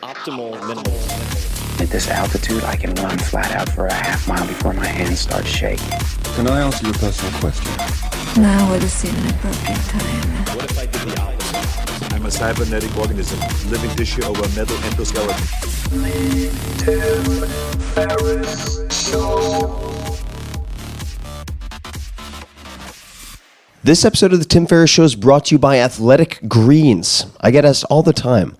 Optimal minimalism. At this altitude, I can run flat out for a half mile before my hands start shaking. Can I ask you a personal question? Now would seem an appropriate time. What if I did the opposite? I'm a cybernetic organism, living tissue over a metal endoskeleton. Tim Ferriss Show. This episode of the Tim Ferriss Show is brought to you by Athletic Greens. I get asked all the time,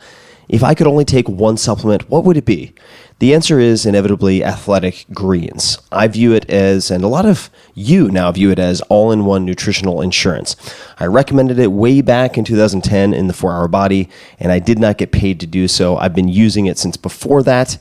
if I could only take one supplement, what would it be? The answer is inevitably Athletic Greens. I view it as, and a lot of you now view it as, all-in-one nutritional insurance. I recommended it way back in 2010 in the 4-Hour Body, and I did not get paid to do so. I've been using it since before that,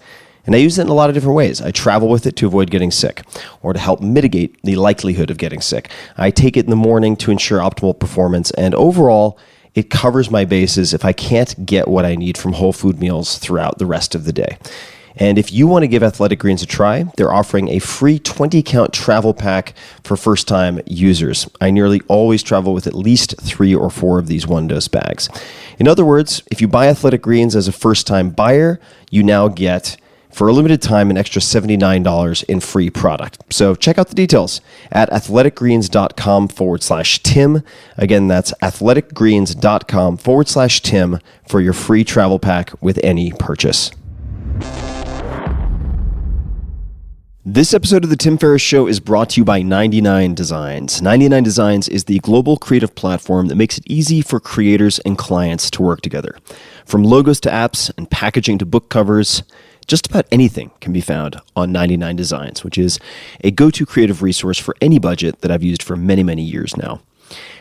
and I use it in a lot of different ways. I travel with it to avoid getting sick, or to help mitigate the likelihood of getting sick. I take it in the morning to ensure optimal performance, and overall, it covers my bases if I can't get what I need from whole food meals throughout the rest of the day. And if you want to give Athletic Greens a try, they're offering a free 20-count travel pack for first-time users. I nearly always travel with at least 3 or 4 of these one-dose bags. In other words, if you buy Athletic Greens as a first-time buyer, you now get, for a limited time, an extra $79 in free product. So check out the details at athleticgreens.com/Tim. Again, that's athleticgreens.com/Tim for your free travel pack with any purchase. This episode of the Tim Ferriss Show is brought to you by 99 Designs. 99 Designs is the global creative platform that makes it easy for creators and clients to work together. From logos to apps and packaging to book covers, just about anything can be found on 99 Designs, which is a go-to creative resource for any budget that I've used for many, many years now.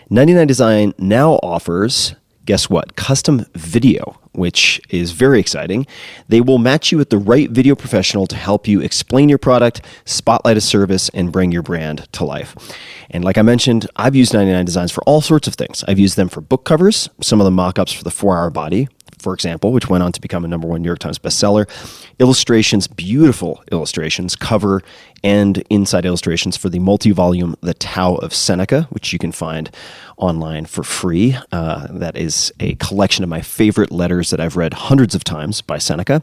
99 Design now offers, guess what, custom video, which is very exciting. They will match you with the right video professional to help you explain your product, spotlight a service, and bring your brand to life. And like I mentioned, I've used 99 Designs for all sorts of things. I've used them for book covers, some of the mock-ups for the 4-Hour Body, for example, which went on to become a #1 New York Times bestseller. Illustrations, beautiful illustrations, cover and inside illustrations for the multi-volume The Tao of Seneca, which you can find online for free. That is a collection of my favorite letters that I've read hundreds of times by Seneca,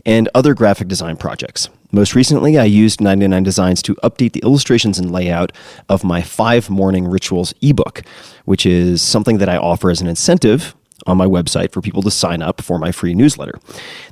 and other graphic design projects. Most recently, I used 99 Designs to update the illustrations and layout of my 5 Morning Rituals ebook, which is something that I offer as an incentive on my website for people to sign up for my free newsletter.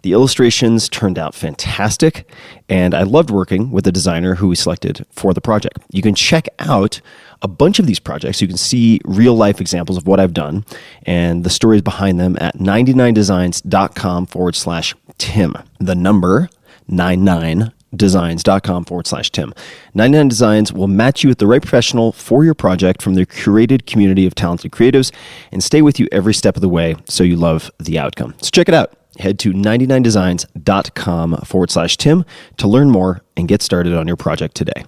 The illustrations turned out fantastic, and I loved working with the designer who we selected for the project. You can check out a bunch of these projects. You can see real-life examples of what I've done and the stories behind them at 99designs.com/Tim. The number 99designs.com/Tim. 99 Designs will match you with the right professional for your project from their curated community of talented creatives and stay with you every step of the way so you love the outcome. So check it out. Head to 99designs.com/Tim to learn more and get started on your project today.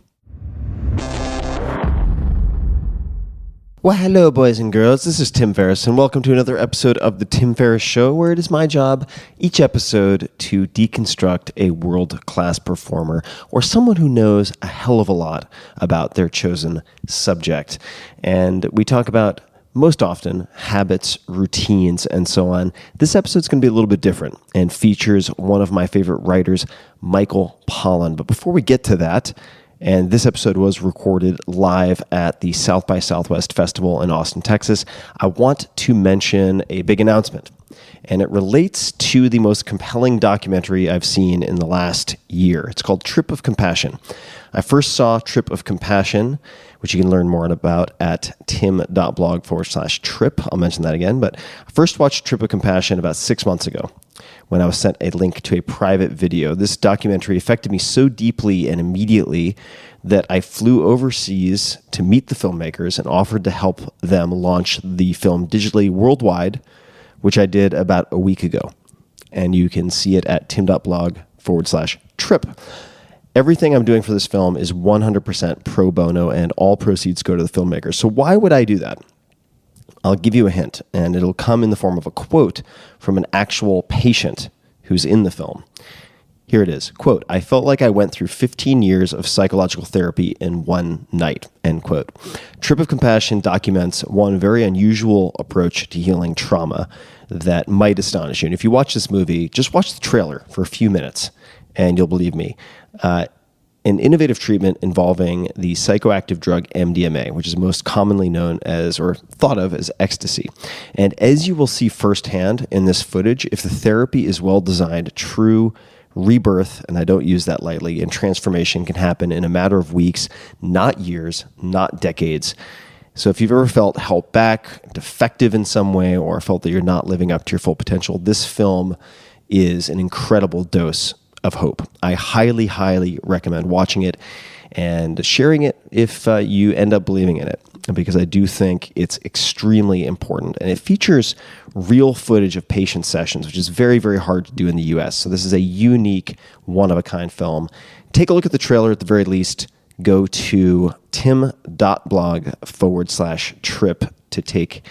Well, hello, boys and girls. This is Tim Ferriss, and welcome to another episode of The Tim Ferriss Show, where it is my job each episode to deconstruct a world-class performer or someone who knows a hell of a lot about their chosen subject. And we talk about, most often, habits, routines, and so on. This episode's going to be a little bit different and features one of my favorite writers, Michael Pollan. But before we get to that, and this episode was recorded live at the South by Southwest Festival in Austin, Texas, I want to mention a big announcement. And it relates to the most compelling documentary I've seen in the last year. It's called Trip of Compassion. I first saw Trip of Compassion, which you can learn more about at tim.blog/trip. I'll mention that again. But I first watched Trip of Compassion about 6 months ago, when I was sent a link to a private video. This documentary affected me so deeply and immediately that I flew overseas to meet the filmmakers and offered to help them launch the film digitally worldwide, which I did about a week ago. And you can see it at tim.blog/trip. Everything I'm doing for this film is 100% pro bono, and all proceeds go to the filmmakers. So why would I do that? I'll give you a hint, and it'll come in the form of a quote from an actual patient who's in the film. Here it is. Quote, "I felt like I went through 15 years of psychological therapy in one night," end quote. Trip of Compassion documents one very unusual approach to healing trauma that might astonish you. And if you watch this movie, just watch the trailer for a few minutes and you'll believe me. An innovative treatment involving the psychoactive drug MDMA, which is most commonly known as, or thought of as, ecstasy. And as you will see firsthand in this footage, if the therapy is well designed, true rebirth, and I don't use that lightly, and transformation can happen in a matter of weeks, not years, not decades. So if you've ever felt held back, defective in some way, or felt that you're not living up to your full potential, this film is an incredible dose of hope. I highly, highly recommend watching it and sharing it if you end up believing in it, because I do think it's extremely important. And it features real footage of patient sessions, which is very, very hard to do in the US. So this is a unique, one-of-a-kind film. Take a look at the trailer at the very least. Go to tim.blog/trip to take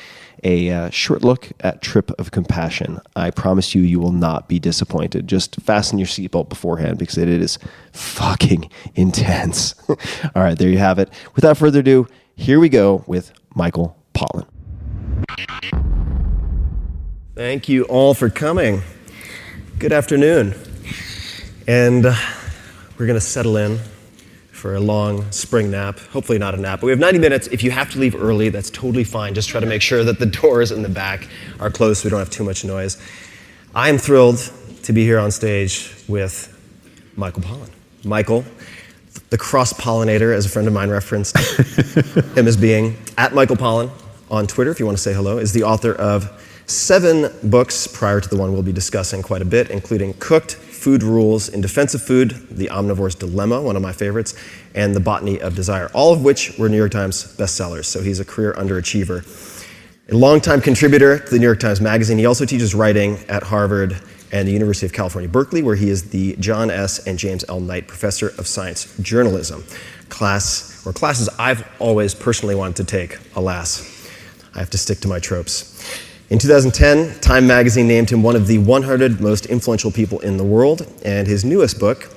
a short look at Trip of Compassion. I promise you will not be disappointed. Just fasten your seatbelt beforehand because it is fucking intense. All right, there you have it. Without further ado, here we go with Michael Pollan. Thank you all for coming. Good afternoon. And we're going to settle in for a long spring nap. Hopefully not a nap, but we have 90 minutes. If you have to leave early, that's totally fine. Just try to make sure that the doors in the back are closed so we don't have too much noise. I am thrilled to be here on stage with Michael Pollan. Michael, the cross-pollinator, as a friend of mine referenced him as being, at Michael Pollan on Twitter, if you want to say hello, is the author of 7 books prior to the one we'll be discussing quite a bit, including Cooked, Food Rules, In Defense of Food, The Omnivore's Dilemma, one of my favorites, and The Botany of Desire, all of which were New York Times bestsellers. So he's a career underachiever. A longtime contributor to the New York Times Magazine. He also teaches writing at Harvard and the University of California, Berkeley, where he is the John S. and James L. Knight Professor of Science Journalism, classes I've always personally wanted to take, alas. I have to stick to my tropes. In 2010, Time magazine named him one of the 100 most influential people in the world, and his newest book,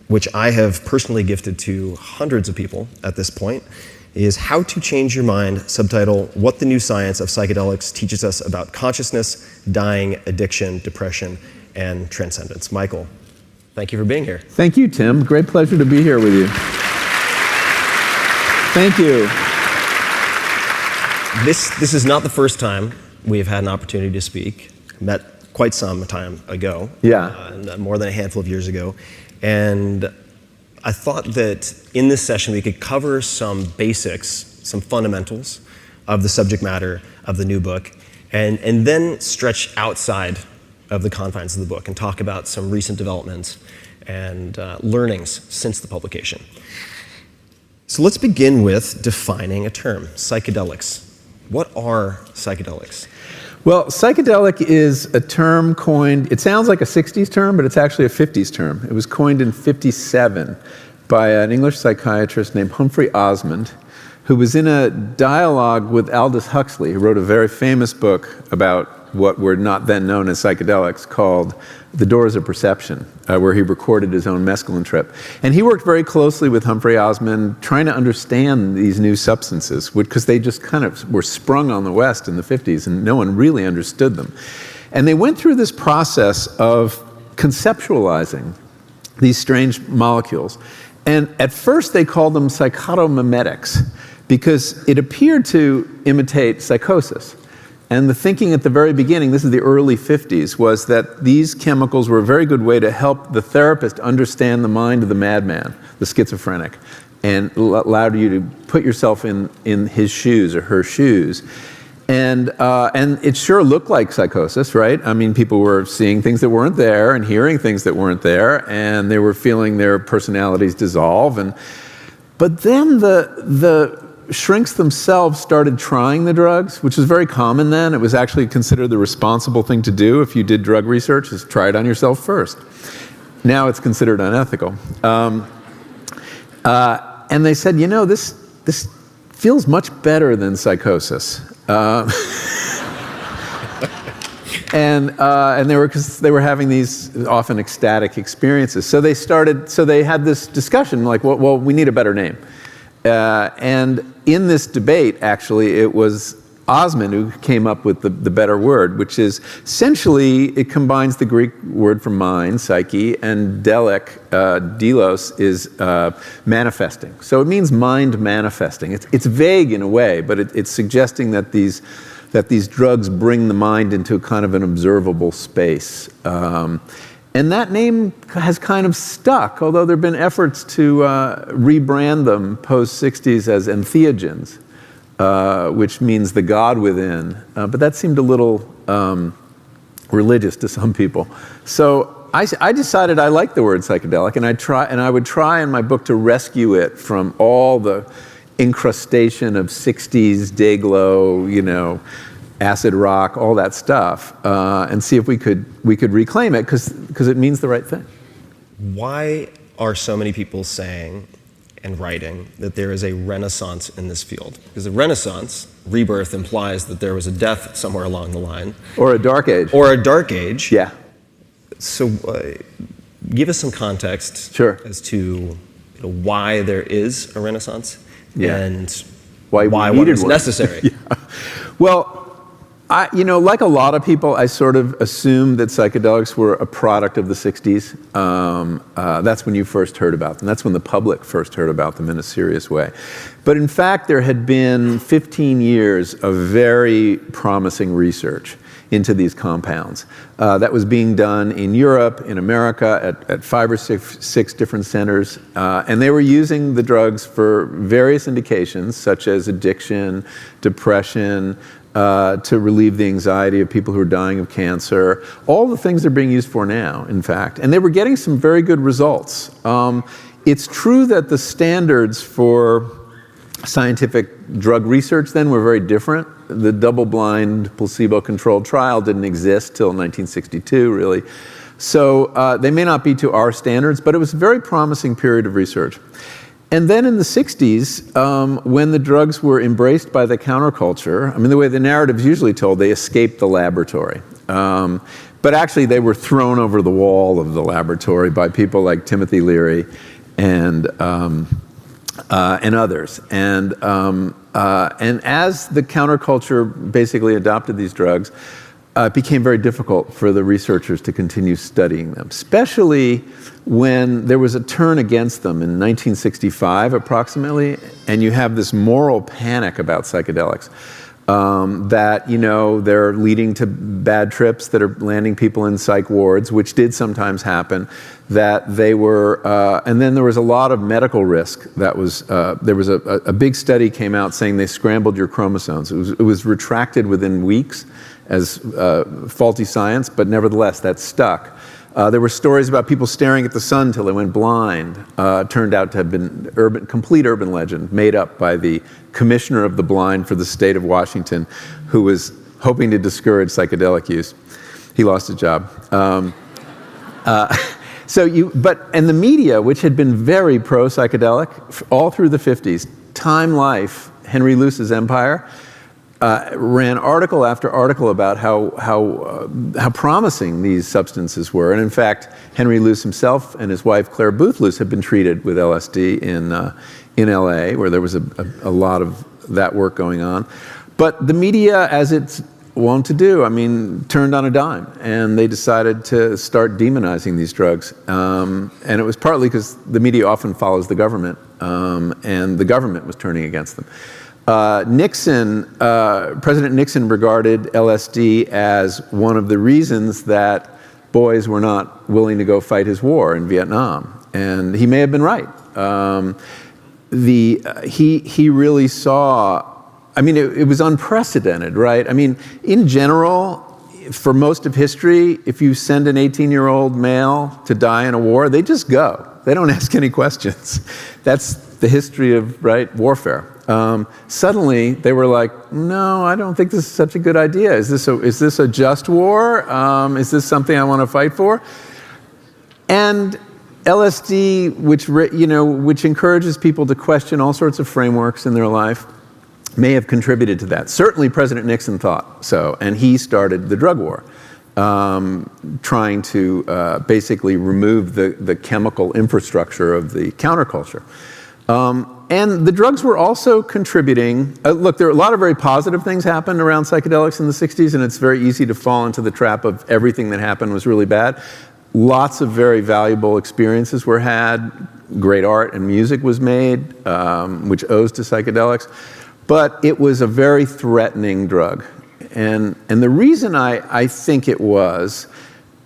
which I have personally gifted to hundreds of people at this point, is How to Change Your Mind, subtitle, What the New Science of Psychedelics Teaches Us About Consciousness, Dying, Addiction, Depression, and Transcendence. Michael, thank you for being here. Thank you, Tim. Great pleasure to be here with you. Thank you. This is not the first time we've had an opportunity to speak. Met quite some time ago. Yeah. More than a handful of years ago. And I thought that in this session we could cover some basics, some fundamentals of the subject matter of the new book, and then stretch outside of the confines of the book and talk about some recent developments and learnings since the publication. So let's begin with defining a term, psychedelics. What are psychedelics? Well, psychedelic is a term coined, it sounds like a 60s term, but it's actually a 50s term. It was coined in 57 by an English psychiatrist named Humphrey Osmond, who was in a dialogue with Aldous Huxley, who wrote a very famous book about what were not then known as psychedelics, called The Doors of Perception, where he recorded his own mescaline trip. And he worked very closely with Humphrey Osmond, trying to understand these new substances, because they just kind of were sprung on the West in the 50s, and no one really understood them. And they went through this process of conceptualizing these strange molecules. And at first they called them psychotomimetics, because it appeared to imitate psychosis. And the thinking at the very beginning, this is the early 50s, was that these chemicals were a very good way to help the therapist understand the mind of the madman, the schizophrenic, and allowed you to put yourself in his shoes or her shoes. And it sure looked like psychosis, right? I mean, people were seeing things that weren't there and hearing things that weren't there, and they were feeling their personalities dissolve. But then the shrinks themselves started trying the drugs, which was very common then. It was actually considered the responsible thing to do if you did drug research, is try it on yourself first. Now it's considered unethical. And they said, you know, this feels much better than psychosis. And they were having these often ecstatic experiences. So they had this discussion like, well, we need a better name. And in this debate, actually, it was Osmond who came up with the better word, which is essentially it combines the Greek word for mind, psyche, and delic, delos, is manifesting. So it means mind manifesting. It's vague in a way, but it's suggesting that these drugs bring the mind into kind of an observable space. And that name has kind of stuck, although there have been efforts to rebrand them post-60s as entheogens, which means the God within. But that seemed a little religious to some people. So I decided I liked the word psychedelic, and I would try in my book to rescue it from all the incrustation of 60s, Dayglow, acid rock, all that stuff, and see if we could reclaim it, because it means the right thing. Why are so many people saying and writing that there is a renaissance in this field? Because a renaissance, rebirth, implies that there was a death somewhere along the line. Or a dark age. Or a dark age. Yeah. So give us some context as to why there is a renaissance and why one is necessary. Yeah. Well, like a lot of people, I sort of assumed that psychedelics were a product of the 60s. That's when you first heard about them. That's when the public first heard about them in a serious way. But in fact, there had been 15 years of very promising research into these compounds. That was being done in Europe, in America, at 5 or 6 different centers. And they were using the drugs for various indications, such as addiction, depression, to relieve the anxiety of people who are dying of cancer, all the things they're being used for now, in fact. And they were getting some very good results. It's true that the standards for scientific drug research then were very different. The double-blind, placebo-controlled trial didn't exist till 1962, really. So they may not be to our standards, but it was a very promising period of research. And then in the 60s, when the drugs were embraced by the counterculture, I mean, the way the narrative's usually told, they escaped the laboratory. But actually, they were thrown over the wall of the laboratory by people like Timothy Leary and others. And as the counterculture basically adopted these drugs, it became very difficult for the researchers to continue studying them, especially when there was a turn against them in 1965 approximately, and you have this moral panic about psychedelics, that, they're leading to bad trips that are landing people in psych wards, which did sometimes happen, that they were, and then there was a lot of medical risk. That was, there was a big study came out saying they scrambled your chromosomes. It was retracted within weeks as faulty science, but nevertheless, that stuck. There were stories about people staring at the sun till they went blind. Turned out to have been complete urban legend made up by the commissioner of the blind for the state of Washington, who was hoping to discourage psychedelic use. He lost his job. And the media, which had been very pro-psychedelic all through the 50s, Time Life, Henry Luce's empire, ran article after article about how promising these substances were. And in fact, Henry Luce himself and his wife, Claire Booth Luce, had been treated with LSD in LA, where there was a lot of that work going on. But the media, as it's wont to do, turned on a dime, and they decided to start demonizing these drugs. And it was partly because the media often follows the government, and the government was turning against them. President Nixon regarded LSD as one of the reasons that boys were not willing to go fight his war in Vietnam, and he may have been right. He really saw. It was unprecedented, right? In general, for most of history, if you send an 18-year-old male to die in a war, they just go. They don't ask any questions. That's the history of warfare. Suddenly, they were like, no, I don't think this is such a good idea. Is this a just war? Is this something I want to fight for? And LSD, which encourages people to question all sorts of frameworks in their life, may have contributed to that. Certainly, President Nixon thought so, and he started the drug war, trying to basically remove the chemical infrastructure of the counterculture. And the drugs were also contributing. Look, there are a lot of very positive things happened around psychedelics in the 60s, and it's very easy to fall into the trap of everything that happened was really bad. Lots of very valuable experiences were had. Great art and music was made, which owes to psychedelics. But it was a very threatening drug. And the reason I think it was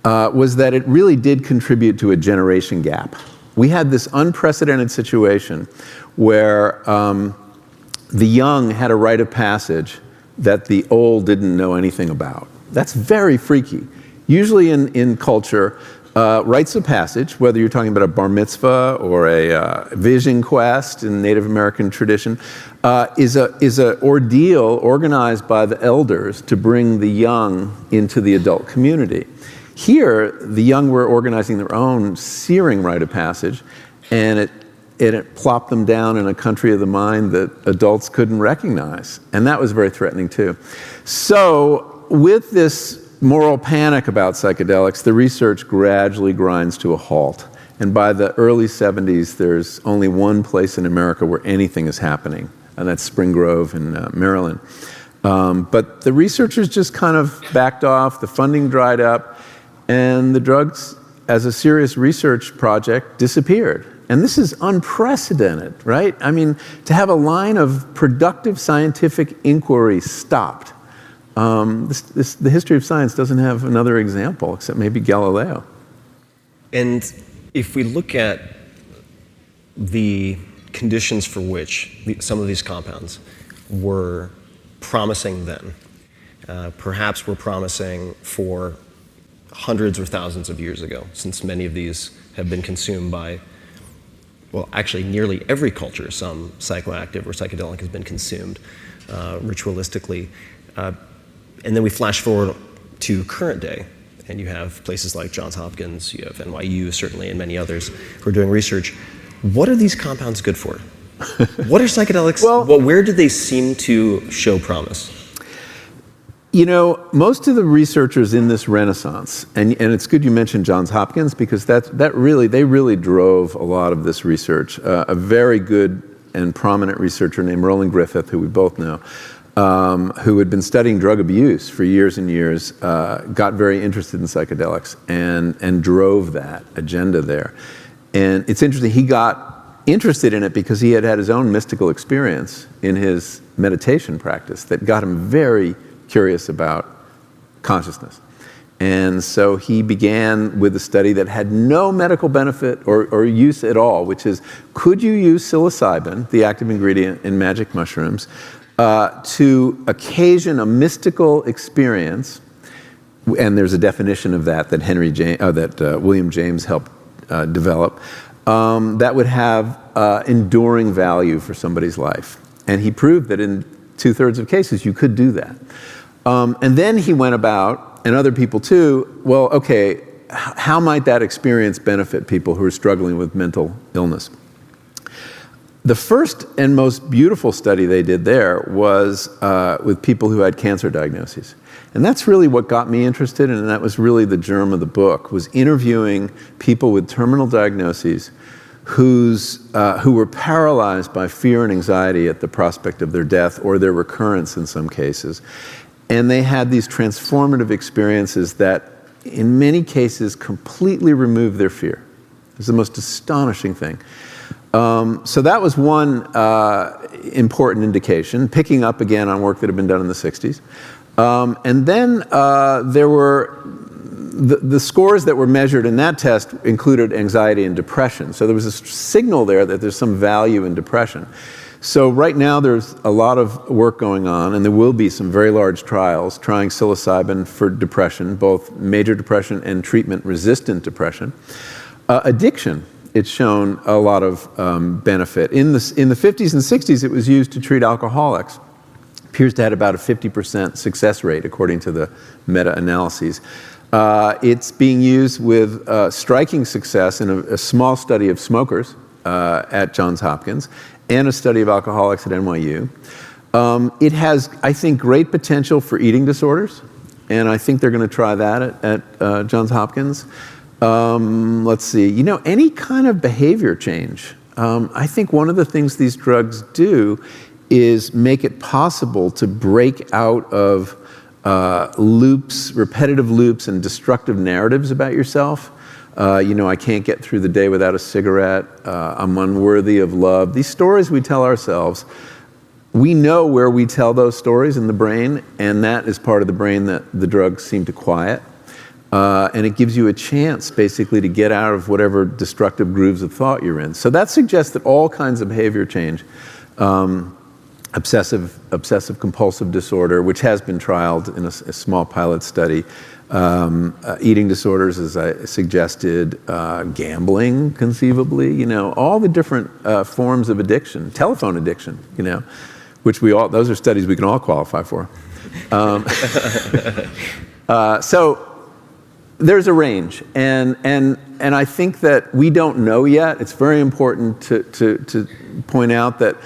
that it really did contribute to a generation gap. We had this unprecedented situation where the young had a rite of passage that the old didn't know anything about. That's very freaky. Usually in culture, rites of passage, whether you're talking about a bar mitzvah or a vision quest in Native American tradition, is a ordeal organized by the elders to bring the young into the adult community. Here, the young were organizing their own searing rite of passage, and it plopped them down in a country of the mind that adults couldn't recognize. And that was very threatening too. So with this moral panic about psychedelics, the research gradually grinds to a halt. And by the early 70s, there's only one place in America where anything is happening, and that's Spring Grove in Maryland. But the researchers just kind of backed off, the funding dried up, and the drugs, as a serious research project, disappeared. And this is unprecedented, right? I mean, to have a line of productive scientific inquiry stopped. The history of science doesn't have another example, except maybe Galileo. And if we look at the conditions for which some of these compounds were promising then, perhaps were promising for hundreds or thousands of years ago, since many of these have been consumed by, well, actually nearly every culture, some psychoactive or psychedelic has been consumed ritualistically. And then we flash forward to current day, and you have places like Johns Hopkins, you have NYU certainly, and many others who are doing research. What are these compounds good for? What are psychedelics? Well, where do they seem to show promise? You know, most of the researchers in this renaissance, and it's good you mentioned Johns Hopkins, because they really drove a lot of this research. A very good and prominent researcher named Roland Griffith, who we both know, who had been studying drug abuse for years and years, got very interested in psychedelics and drove that agenda there. And it's interesting, he got interested in it because he had had his own mystical experience in his meditation practice that got him very curious about consciousness. And so he began with a study that had no medical benefit or use at all, which is, could you use psilocybin, the active ingredient in magic mushrooms, to occasion a mystical experience? And there's a definition of that William James helped develop, that would have enduring value for somebody's life. And he proved that in 2/3 of cases you could do that. And then he went about, and other people too, well, okay, how might that experience benefit people who are struggling with mental illness? The first and most beautiful study they did there was with people who had cancer diagnoses. And that's really what got me interested, and that was really the germ of the book, was interviewing people with terminal diagnoses who were paralyzed by fear and anxiety at the prospect of their death or their recurrence in some cases. And they had these transformative experiences that, in many cases, completely removed their fear. It was the most astonishing thing. So that was one important indication, picking up again on work that had been done in the 60s. And then there were the scores that were measured in that test included anxiety and depression. So there was a signal there that there's some value in depression. So right now there's a lot of work going on, and there will be some very large trials trying psilocybin for depression, both major depression and treatment-resistant depression. Addiction, it's shown a lot of benefit. In the 50s and 60s, it was used to treat alcoholics. Appears to have about a 50% success rate, according to the meta-analyses. It's being used with striking success in a small study of smokers at Johns Hopkins and a study of alcoholics at NYU. It has, I think, great potential for eating disorders, and I think they're going to try that at Johns Hopkins. Let's see, any kind of behavior change. I think one of the things these drugs do is make it possible to break out of loops, repetitive loops and destructive narratives about yourself. I can't get through the day without a cigarette. I'm unworthy of love. These stories we tell ourselves, we know where we tell those stories in the brain, and that is part of the brain that the drugs seem to quiet. And it gives you a chance, basically, to get out of whatever destructive grooves of thought you're in. So that suggests that all kinds of behavior change, obsessive compulsive disorder, which has been trialed in a small pilot study, eating disorders, as I suggested, gambling, conceivably, all the different forms of addiction, telephone addiction, which those are studies we can all qualify for. So there's a range, and I think that we don't know yet. It's very important to point out that,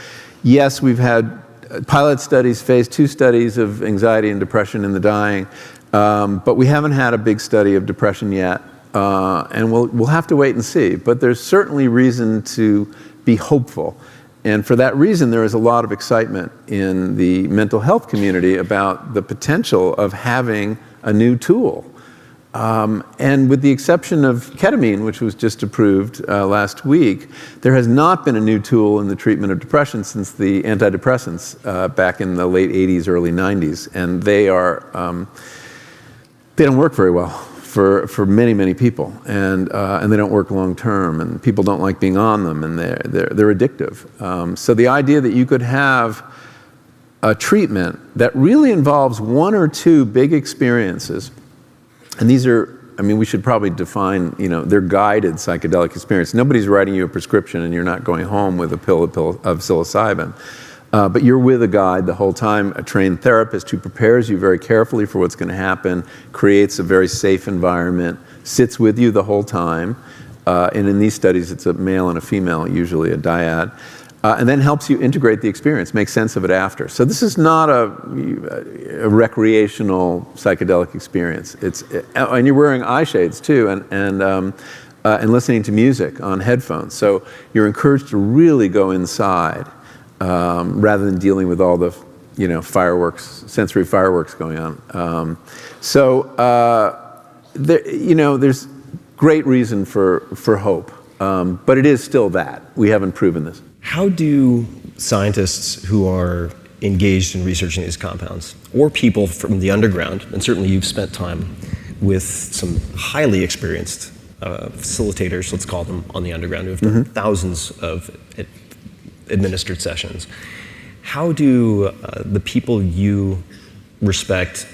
yes, we've had pilot studies, phase 2 studies of anxiety and depression in the dying, but we haven't had a big study of depression yet, and we'll have to wait and see. But there's certainly reason to be hopeful. And for that reason, there is a lot of excitement in the mental health community about the potential of having a new tool. And with the exception of ketamine, which was just approved last week, there has not been a new tool in the treatment of depression since the antidepressants back in the late 80s, early 90s. And they don't work very well for many, many people, and they don't work long term, and people don't like being on them, and they're addictive. So the idea that you could have a treatment that really involves one or two big experiences, and these are, we should probably define, they're guided psychedelic experience. Nobody's writing you a prescription and you're not going home with a pill of psilocybin. But you're with a guide the whole time, a trained therapist who prepares you very carefully for what's going to happen, creates a very safe environment, sits with you the whole time. And in these studies, it's a male and a female, usually a dyad. And then helps you integrate the experience, make sense of it after. So this is not a recreational psychedelic experience. And you're wearing eye shades too, and listening to music on headphones. So you're encouraged to really go inside rather than dealing with all the fireworks, sensory fireworks going on. There's great reason for hope, but it is still that. We haven't proven this. How do scientists who are engaged in researching these compounds, or people from the underground, and certainly you've spent time with some highly experienced facilitators, let's call them, on the underground, who have done thousands of administered sessions, how do the people you respect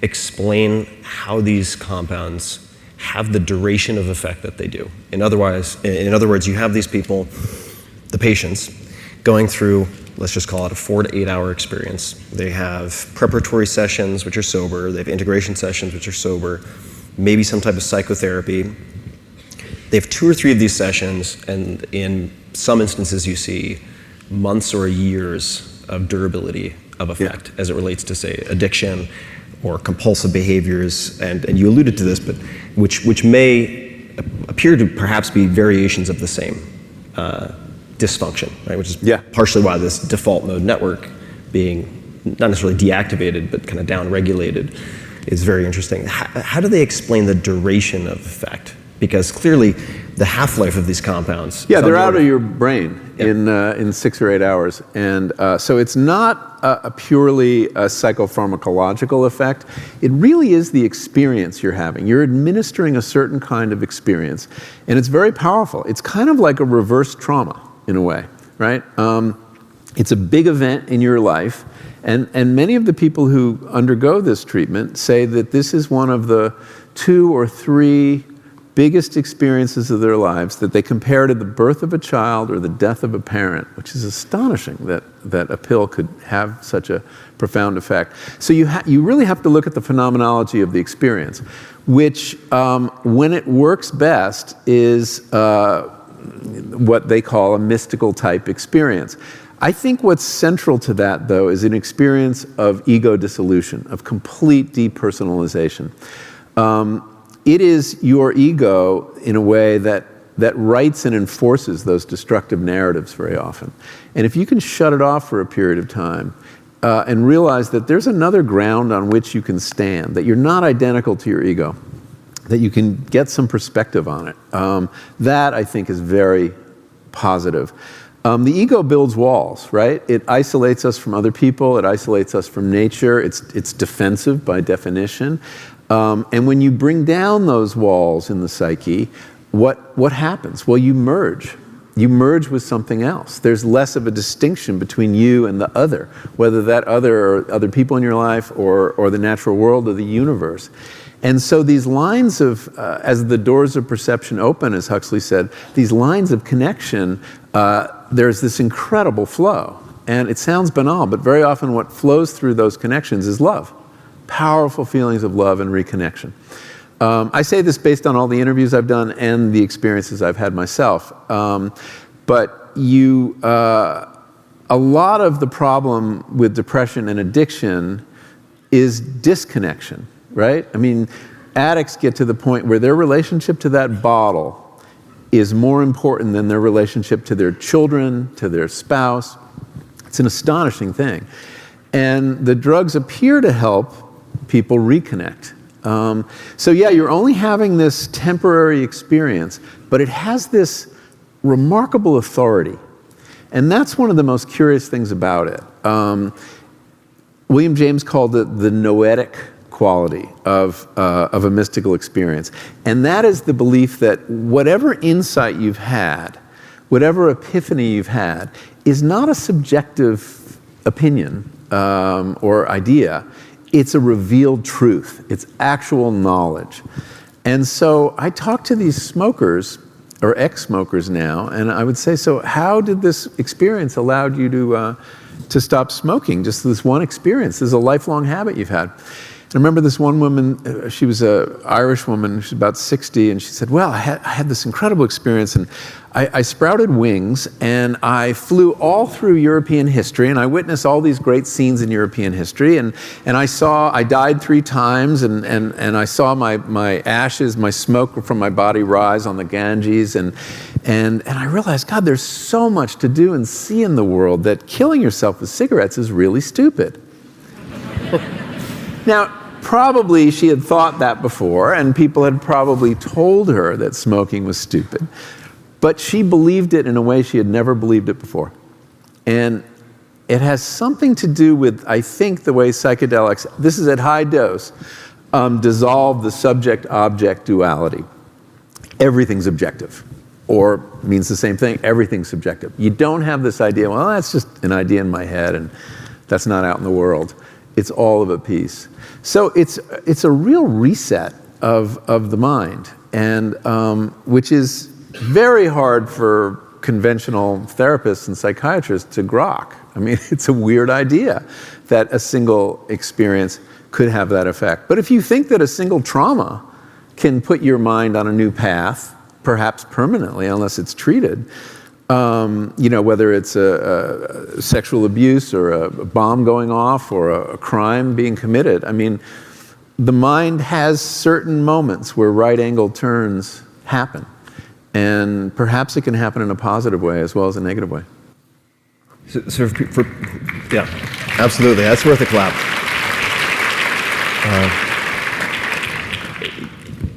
explain how these compounds have the duration of effect that they do? In other words, you have these people, the patients, going through, let's just call it a 4 to 8 hour experience. They have preparatory sessions, which are sober. They have integration sessions, which are sober. Maybe some type of psychotherapy. They have 2 or 3 of these sessions, and in some instances you see months or years of durability of effect as it relates to, say, addiction or compulsive behaviors. And you alluded to this, but which may appear to perhaps be variations of the same dysfunction, right? Which is partially why this default mode network being not necessarily deactivated, but kind of down-regulated is very interesting. How do they explain the duration of effect? Because clearly the half-life of these compounds... Yeah, they're out of your brain in 6 or 8 hours. And so it's not a purely psychopharmacological effect. It really is the experience you're having. You're administering a certain kind of experience, and it's very powerful. It's kind of like a reverse trauma, in a way, right? It's a big event in your life, and many of the people who undergo this treatment say that this is one of the 2 or 3 biggest experiences of their lives that they compare to the birth of a child or the death of a parent, which is astonishing that a pill could have such a profound effect. So you really have to look at the phenomenology of the experience, which when it works best is what they call a mystical type experience. I think what's central to that, though, is an experience of ego dissolution, of complete depersonalization. It is your ego, in a way, that that writes and enforces those destructive narratives very often. And if you can shut it off for a period of time and realize that there's another ground on which you can stand, that you're not identical to your ego, that you can get some perspective on it, that I think is very positive. The ego builds walls, right? It isolates us from other people. It isolates us from nature. It's defensive by definition. And when you bring down those walls in the psyche, what happens? Well, you merge. You merge with something else. There's less of a distinction between you and the other, whether that other are other people in your life or the natural world or the universe. And so these lines of, as the doors of perception open, as Huxley said, these lines of connection, there's this incredible flow. And it sounds banal, but very often what flows through those connections is love. Powerful feelings of love and reconnection. I say this based on all the interviews I've done and the experiences I've had myself. But a lot of the problem with depression and addiction is disconnection, right? I mean, addicts get to the point where their relationship to that bottle is more important than their relationship to their children, to their spouse. It's an astonishing thing. And the drugs appear to help people reconnect. So yeah, you're only having this temporary experience, but it has this remarkable authority. And that's one of the most curious things about it. William James called it the noetic quality of a mystical experience. And that is the belief that whatever insight you've had, whatever epiphany you've had, is not a subjective opinion or idea. It's a revealed truth. It's actual knowledge. And so I talk to these smokers, or ex-smokers now, and I would say, so how did this experience allow you to stop smoking? Just this one experience. This is a lifelong habit you've had. I remember this one woman, she was an Irish woman, she was about 60, and she said, well, I had this incredible experience, and I sprouted wings, and I flew all through European history, and I witnessed all these great scenes in European history, and I died 3 times, and I saw my ashes, my smoke from my body rise on the Ganges, and I realized, God, there's so much to do and see in the world that killing yourself with cigarettes is really stupid. Now, probably she had thought that before, and people had probably told her that smoking was stupid. But she believed it in a way she had never believed it before. And it has something to do with, I think, the way psychedelics, this is at high dose, dissolve the subject-object duality. Everything's objective. Or means the same thing, everything's subjective. You don't have this idea, well, that's just an idea in my head, and that's not out in the world. It's all of a piece. So it's a real reset of the mind, and which is very hard for conventional therapists and psychiatrists to grok. I mean, it's a weird idea that a single experience could have that effect. But if you think that a single trauma can put your mind on a new path, perhaps permanently, unless it's treated, whether it's a sexual abuse or a bomb going off or a crime being committed. I mean, the mind has certain moments where right-angle turns happen. And perhaps it can happen in a positive way as well as a negative way. Yeah, absolutely. That's worth a clap.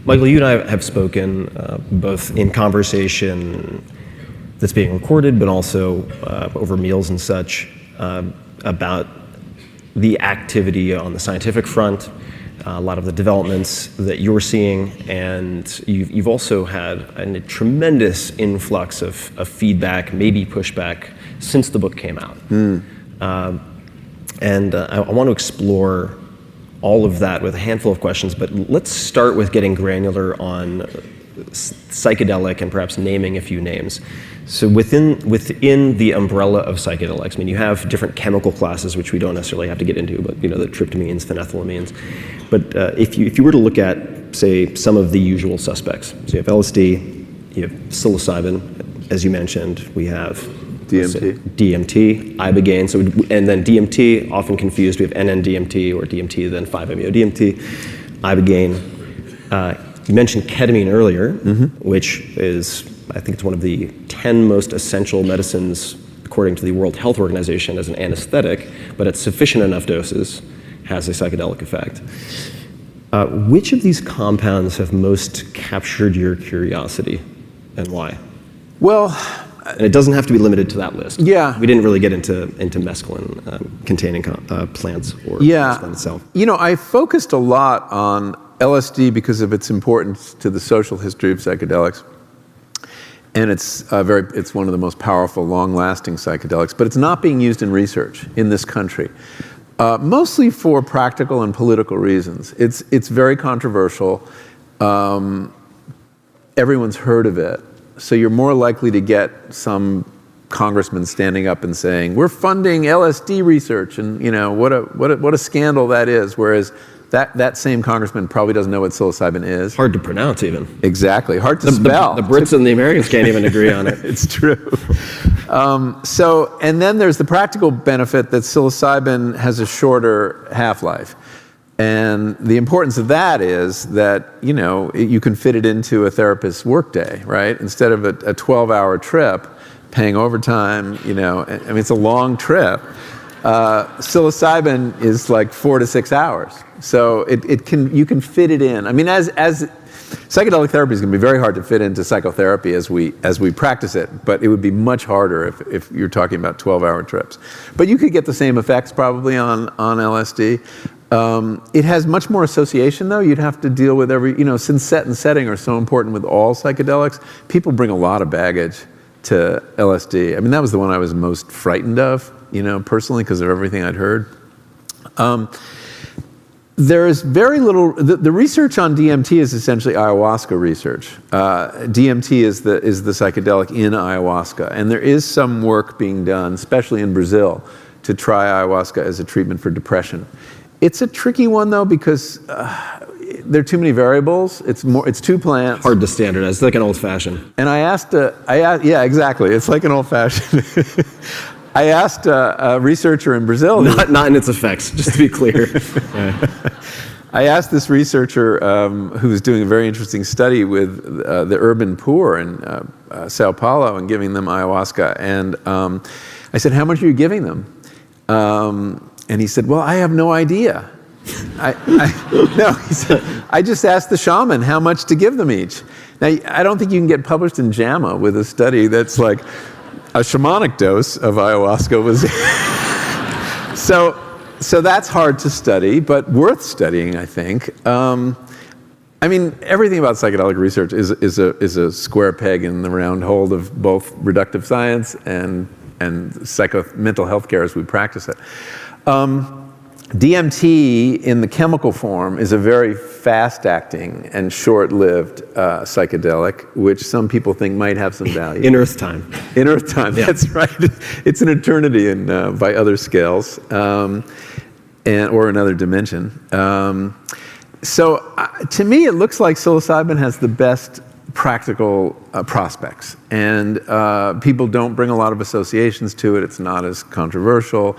Michael, you and I have spoken both in conversation that's being recorded, but also over meals and such, about the activity on the scientific front, a lot of the developments that you're seeing, and you've also had a tremendous influx of feedback, maybe pushback, since the book came out. And I want to explore all of that with a handful of questions, but let's start with getting granular on psychedelic and perhaps naming a few names. So within the umbrella of psychedelics, I mean, you have different chemical classes, which we don't necessarily have to get into, but the tryptamines, phenethylamines. But if you were to look at, say, some of the usual suspects, so you have LSD, you have psilocybin, as you mentioned, we have DMT, ibogaine, and then DMT, often confused, we have NN-DMT or DMT, then 5-MeO-DMT, ibogaine. You mentioned ketamine earlier, which is I think it's one of the 10 most essential medicines according to the World Health Organization as an anesthetic, but at sufficient enough doses has a psychedelic effect. Which of these compounds have most captured your curiosity and why? Well, and it doesn't have to be limited to that list. Yeah. We didn't really get into mescaline containing plants or mescaline itself. You know, I focused a lot on LSD because of its importance to the social history of psychedelics. And it's one of the most powerful, long-lasting psychedelics, but it's not being used in research in this country. Mostly for practical and political reasons. It's very controversial. Everyone's heard of it. So you're more likely to get some congressman standing up and saying, "We're funding LSD research," and you know what a scandal that is. Whereas that same congressman probably doesn't know what psilocybin is. Hard to pronounce, even. Exactly, hard to spell. The Brits and the Americans can't even agree on it. It's true. And then there's the practical benefit that psilocybin has a shorter half-life. And the importance of that is that, you know, you can fit it into a therapist's workday, right? Instead of a 12-hour trip, paying overtime, you know, I mean, it's a long trip. Psilocybin is like 4 to 6 hours. So you can fit it in. I mean, as psychedelic therapy is going to be very hard to fit into psychotherapy as we practice it, but it would be much harder if you're talking about 12-hour trips. But you could get the same effects probably on LSD. It has much more association, though. You'd have to deal with since set and setting are so important with all psychedelics, people bring a lot of baggage to LSD. I mean, that was the one I was most frightened of, you know, personally, because of everything I'd heard. There is very little. The research on DMT is essentially ayahuasca research. DMT is the psychedelic in ayahuasca, and there is some work being done, especially in Brazil, to try ayahuasca as a treatment for depression. It's a tricky one though because there are too many variables. It's two plants. Hard to standardize. It's like an old-fashioned. And yeah, exactly. It's like an old-fashioned. I asked a researcher in Brazil. Not in its effects, just to be clear. I asked this researcher who was doing a very interesting study with the urban poor in Sao Paulo and giving them ayahuasca. And I said, "How much are you giving them?" And he said, "Well, I have no idea." No, he said, "I just asked the shaman how much to give them each." Now, I don't think you can get published in JAMA with a study that's like a shamanic dose of ayahuasca was. So that's hard to study, but worth studying, I think. I mean, everything about psychedelic research is a square peg in the round hole of both reductive science and mental health care as we practice it. DMT in the chemical form is a very fast-acting and short-lived psychedelic, which some people think might have some value. In Earth time. In Earth time, yeah. That's right. It's an eternity by other scales, or another dimension. So to me, it looks like psilocybin has the best practical prospects, and people don't bring a lot of associations to it. It's not as controversial.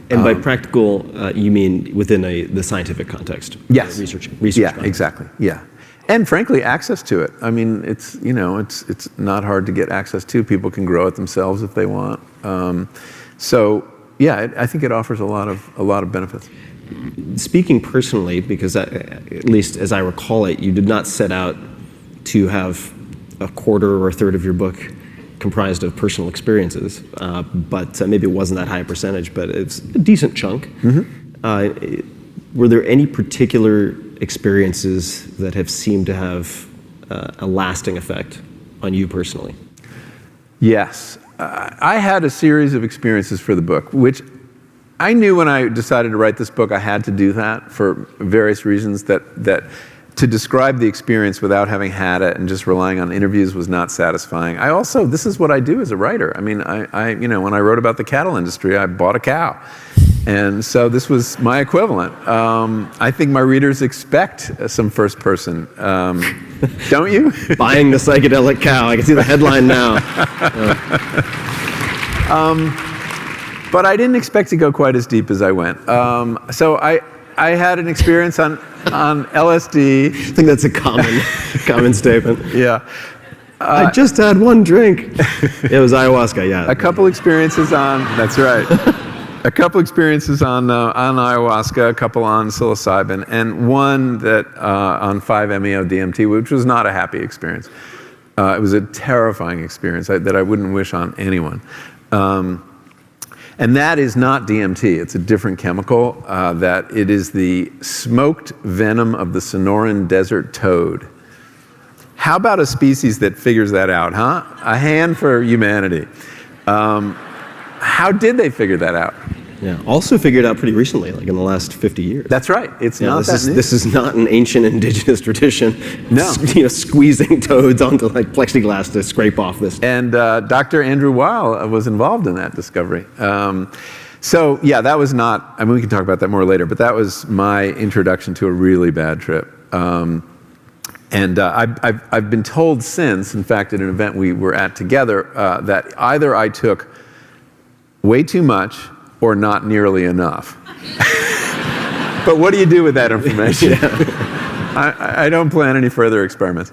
And by practical, you mean within the scientific context? Yes. Research. Yeah, context. exactly. Yeah, and frankly, access to it. I mean, it's not hard to get access to. People can grow it themselves if they want. So yeah, I think it offers a lot of benefits. Speaking personally, because at least as I recall it, you did not set out to have a quarter or a third of your book comprised of personal experiences, but maybe it wasn't that high a percentage, but it's a decent chunk. Mm-hmm. Were there any particular experiences that have seemed to have a lasting effect on you personally? Yes. I had a series of experiences for the book, which I knew when I decided to write this book I had to do that for various reasons, that to describe the experience without having had it and just relying on interviews was not satisfying. This is what I do as a writer. I mean, when I wrote about the cattle industry, I bought a cow. And so this was my equivalent. I think my readers expect some first person, don't you? Buying the psychedelic cow. I can see the headline now. But I didn't expect to go quite as deep as I went. So I had an experience on LSD. I think that's a common statement. Yeah. I just had one drink. It was ayahuasca, yeah. A couple experiences on, that's right. A couple experiences on ayahuasca, a couple on psilocybin, and one that on 5-MeO-DMT, which was not a happy experience. It was a terrifying experience that I wouldn't wish on anyone. And that is not DMT. It's a different chemical. That it is the smoked venom of the Sonoran desert toad. How about a species that figures that out, huh? A hand for humanity. How did they figure that out? Yeah. Also figured out pretty recently, like in the last 50 years. That's right. It's not that new. This is not an ancient indigenous tradition. No. Squeezing toads onto like plexiglass to scrape off this. And Dr. Andrew Weil was involved in that discovery. So yeah, that was not, I mean, we can talk about that more later, but that was my introduction to a really bad trip. And I've been told since, in fact, at an event we were at together, that either I took way too much or not nearly enough. But what do you do with that information? I don't plan any further experiments.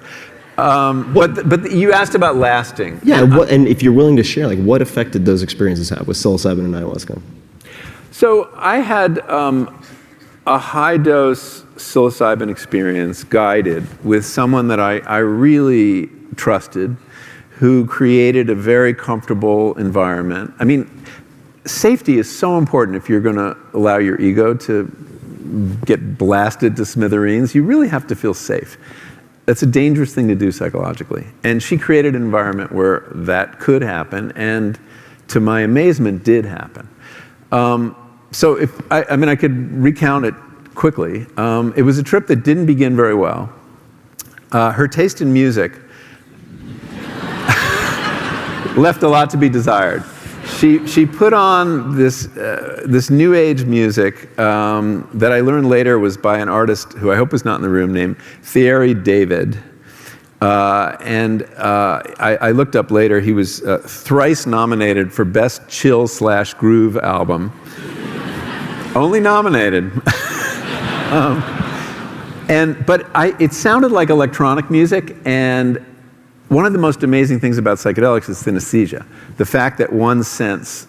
But you asked about lasting. Yeah, and if you're willing to share, like what effect did those experiences have with psilocybin and ayahuasca? So I had a high-dose psilocybin experience guided with someone that I really trusted, who created a very comfortable environment. I mean, safety is so important if you're going to allow your ego to get blasted to smithereens. You really have to feel safe. That's a dangerous thing to do psychologically. And she created an environment where that could happen, and to my amazement, did happen. So if I mean, I could recount it quickly. It was a trip that didn't begin very well. Her taste in music left a lot to be desired. She put on this new age music that I learned later was by an artist who I hope is not in the room, named Thierry David. I looked up later, he was thrice nominated for Best Chill/Groove Album. Only nominated. It sounded like electronic music, and one of the most amazing things about psychedelics is synesthesia. The fact that one sense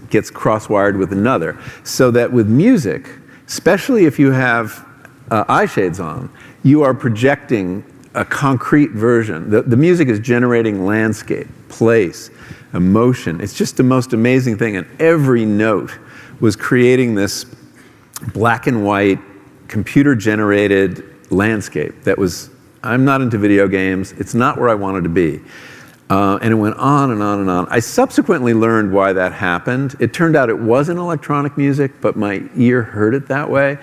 gets cross-wired with another. So that with music, especially if you have eye shades on, you are projecting a concrete version. The music is generating landscape, place, emotion. It's just the most amazing thing. And every note was creating this black and white, computer-generated landscape that was, I'm not into video games. It's not where I wanted to be. And it went on and on and on. I subsequently learned why that happened. It turned out it wasn't electronic music, but my ear heard it that way.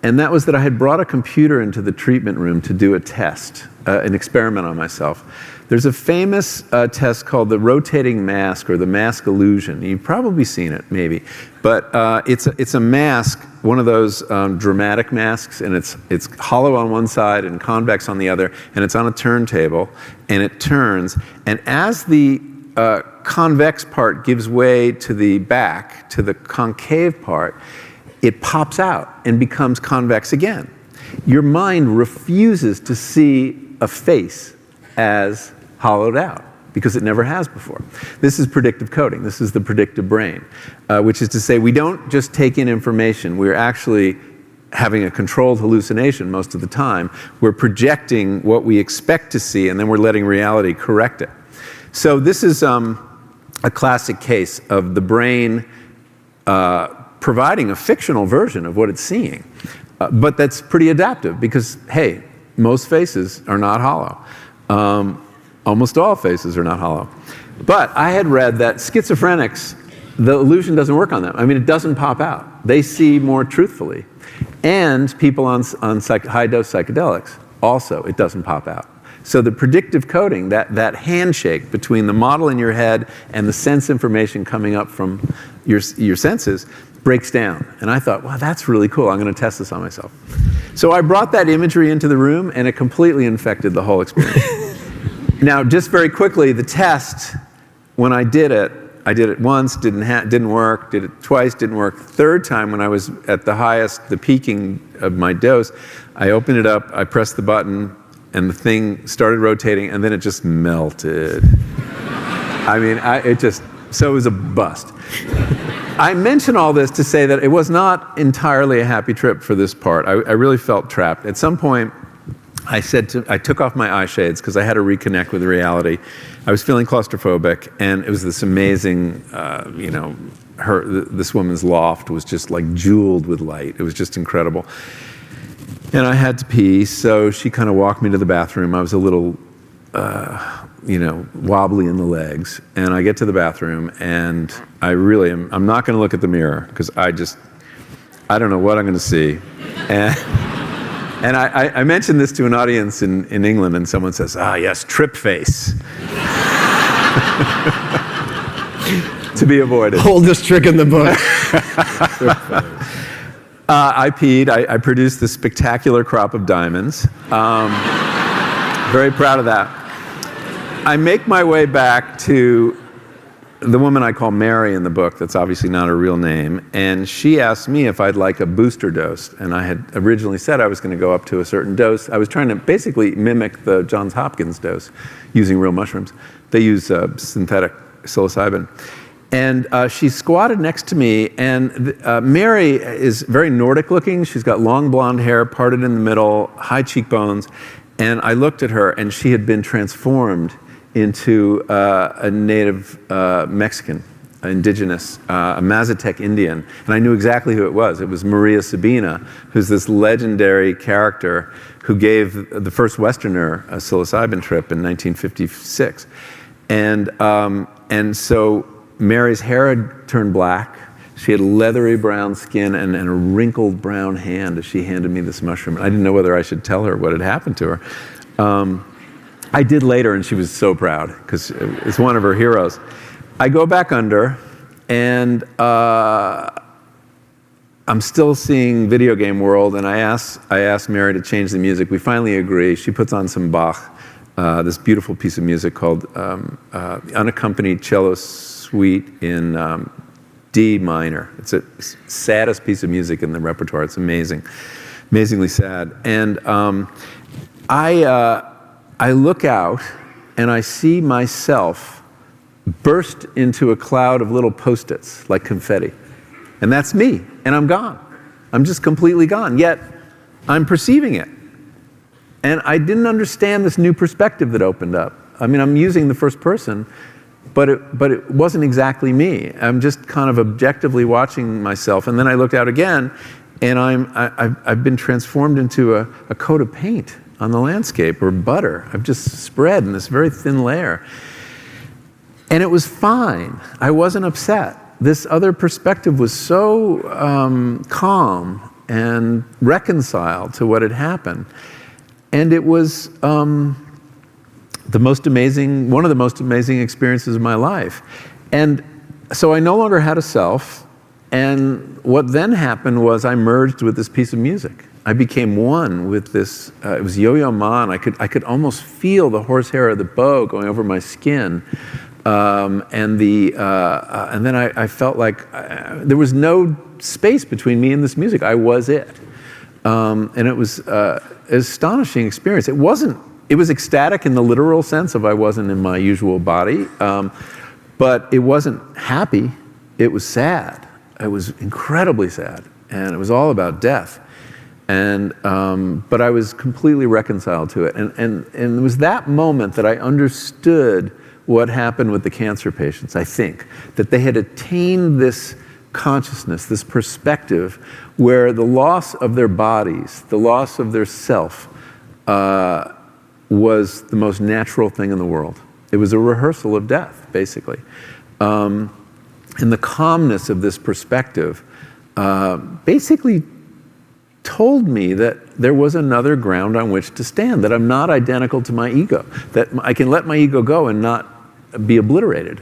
And that was that I had brought a computer into the treatment room to do a test, an experiment on myself. There's a famous test called the rotating mask or the mask illusion. You've probably seen it, maybe. But it's a mask, one of those dramatic masks, and it's hollow on one side and convex on the other, and it's on a turntable, and it turns. And as the convex part gives way to the back, to the concave part, it pops out and becomes convex again. Your mind refuses to see a face as hollowed out because it never has before. This is predictive coding. This is the predictive brain, which is to say we don't just take in information. We're actually having a controlled hallucination most of the time. We're projecting what we expect to see, and then we're letting reality correct it. So this is a classic case of the brain providing a fictional version of what it's seeing. But that's pretty adaptive because, hey, most faces are not hollow. Almost all faces are not hollow. But I had read that schizophrenics, the illusion doesn't work on them. I mean, it doesn't pop out. They see more truthfully. And people on high-dose psychedelics, also, it doesn't pop out. So the predictive coding, that handshake between the model in your head and the sense information coming up from your senses, breaks down. And I thought, wow, that's really cool. I'm going to test this on myself. So I brought that imagery into the room, and it completely infected the whole experience. Now, just very quickly, the test, when I did it once, didn't work, did it twice, didn't work. Third time, when I was at the highest, the peaking of my dose, I opened it up, I pressed the button, and the thing started rotating, and then it just melted. I mean, so it was a bust. I mention all this to say that it was not entirely a happy trip for this part. I really felt trapped. At some point, I took off my eye shades because I had to reconnect with reality. I was feeling claustrophobic, and it was this amazing, this woman's loft was just like jeweled with light. It was just incredible. And I had to pee, so she kind of walked me to the bathroom. I was a little, wobbly in the legs. And I get to the bathroom, and I'm not going to look at the mirror because I don't know what I'm going to see. And I mentioned this to an audience in England, and someone says, yes, trip face. To be avoided. Oldest trick in the book. I peed. I produced this spectacular crop of diamonds. Very proud of that. I make my way back to the woman I call Mary in the book, that's obviously not her real name, and she asked me if I'd like a booster dose. And I had originally said I was going to go up to a certain dose. I was trying to basically mimic the Johns Hopkins dose using real mushrooms. They use synthetic psilocybin. And she squatted next to me, and Mary is very Nordic looking. She's got long blonde hair, parted in the middle, high cheekbones. And I looked at her, and she had been transformed into a native Mexican, indigenous, a Mazatec Indian. And I knew exactly who it was. It was Maria Sabina, who's this legendary character who gave the first Westerner a psilocybin trip in 1956. And so Mary's hair had turned black. She had leathery brown skin and a wrinkled brown hand as she handed me this mushroom. I didn't know whether I should tell her what had happened to her. I did later, and she was so proud because it's one of her heroes. I go back under, and I'm still seeing Video Game World, and I asked Mary to change the music. We finally agree. She puts on some Bach, this beautiful piece of music called the Unaccompanied Cello Suite in D minor. It's the saddest piece of music in the repertoire. It's amazing, amazingly sad. And I look out, and I see myself burst into a cloud of little Post-its, like confetti. And that's me, and I'm gone. I'm just completely gone, yet I'm perceiving it. And I didn't understand this new perspective that opened up. I mean, I'm using the first person, but it wasn't exactly me. I'm just kind of objectively watching myself, and then I looked out again, and I've been transformed into a coat of paint on the landscape, or butter. I've just spread in this very thin layer. And it was fine. I wasn't upset. This other perspective was so calm and reconciled to what had happened. And it was one of the most amazing experiences of my life. And so I no longer had a self. And what then happened was I merged with this piece of music. I became one with this, it was Yo-Yo Ma, and I could almost feel the horsehair of the bow going over my skin. And then I felt like there was no space between me and this music. I was it. And it was an astonishing experience. It was ecstatic in the literal sense of I wasn't in my usual body, but it wasn't happy. It was sad. It was incredibly sad. And it was all about death. And but I was completely reconciled to it. And it was that moment that I understood what happened with the cancer patients, I think. That they had attained this consciousness, this perspective, where the loss of their bodies, the loss of their self, was the most natural thing in the world. It was a rehearsal of death, basically. And the calmness of this perspective basically told me that there was another ground on which to stand, that I'm not identical to my ego, that I can let my ego go and not be obliterated.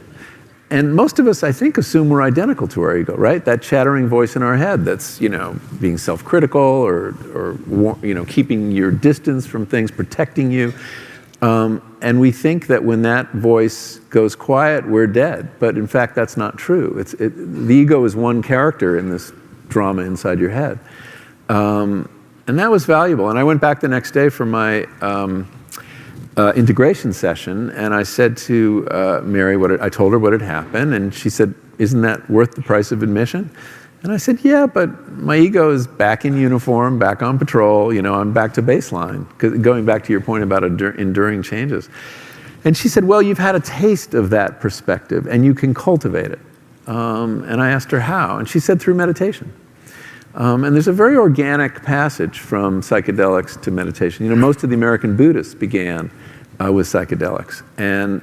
And most of us, I think, assume we're identical to our ego, right? That chattering voice in our head that's, being self-critical or keeping your distance from things, protecting you. And we think that when that voice goes quiet, we're dead. But in fact, that's not true. The ego is one character in this drama inside your head. And that was valuable. And I went back the next day for my integration session, and I said to Mary I told her what had happened, and she said, "Isn't that worth the price of admission?" And I said, "Yeah, but my ego is back in uniform, back on patrol. I'm back to baseline." Going back to your point about enduring changes. And she said, "Well, you've had a taste of that perspective, and you can cultivate it." And I asked her how, and she said through meditation. And there's a very organic passage from psychedelics to meditation. Most of the American Buddhists began with psychedelics, and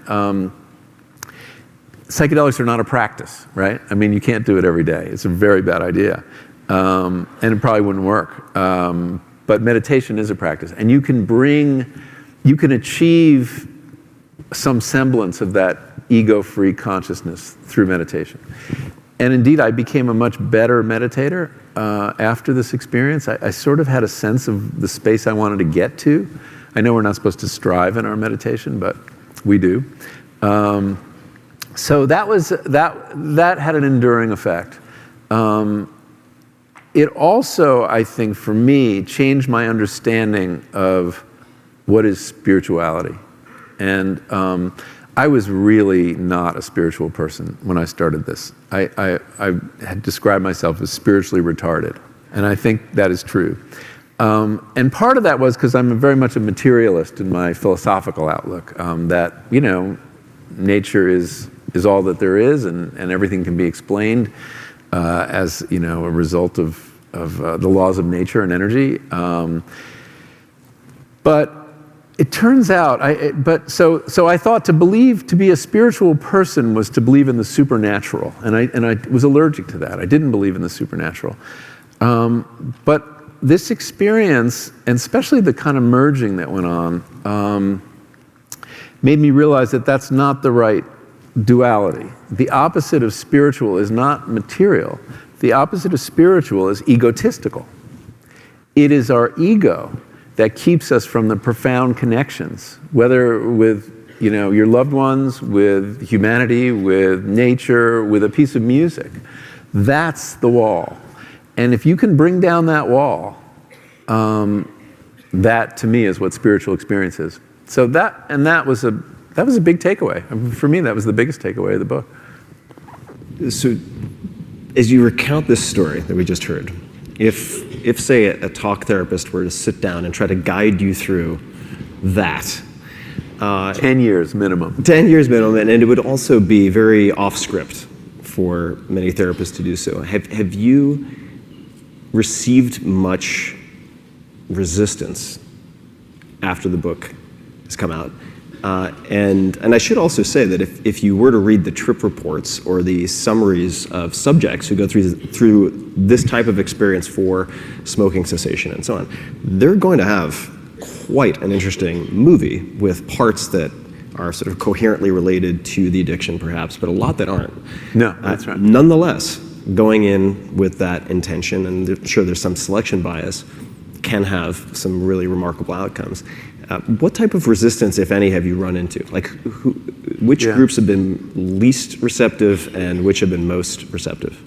psychedelics are not a practice, right? I mean, you can't do it every day. It's a very bad idea, and it probably wouldn't work. But meditation is a practice, and you can achieve some semblance of that ego-free consciousness through meditation. And indeed, I became a much better meditator after this experience. I sort of had a sense of the space I wanted to get to. I know we're not supposed to strive in our meditation, but we do. So that had an enduring effect. It also, I think, for me, changed my understanding of what is spirituality. And I was really not a spiritual person when I started this. I had described myself as spiritually retarded, and I think that is true. And part of that was because I'm very much a materialist in my philosophical outlook, that, nature is all that there is, and everything can be explained as, a result of the laws of nature and energy. But it turns out, so I thought to be a spiritual person was to believe in the supernatural, and I was allergic to that. I didn't believe in the supernatural. But this experience, and especially the kind of merging that went on, made me realize that that's not the right duality. The opposite of spiritual is not material. The opposite of spiritual is egotistical. It is our ego that keeps us from the profound connections, whether with your loved ones, with humanity, with nature, with a piece of music. That's the wall. And if you can bring down that wall, that to me is what spiritual experience is. So that was a big takeaway. For me, that was the biggest takeaway of the book. So as you recount this story that we just heard, if say a talk therapist were to sit down and try to guide you through that, 10 years minimum. 10 years minimum, and it would also be very off script for many therapists to do so. Have you received much resistance after the book has come out? And I should also say that if you were to read the trip reports or the summaries of subjects who go through this type of experience for smoking cessation and so on, they're going to have quite an interesting movie with parts that are sort of coherently related to the addiction perhaps, but a lot that aren't. No, that's right. Nonetheless, going in with that intention, and sure there's some selection bias, can have some really remarkable outcomes. What type of resistance, if any, have you run into? Like, which groups have been least receptive and which have been most receptive?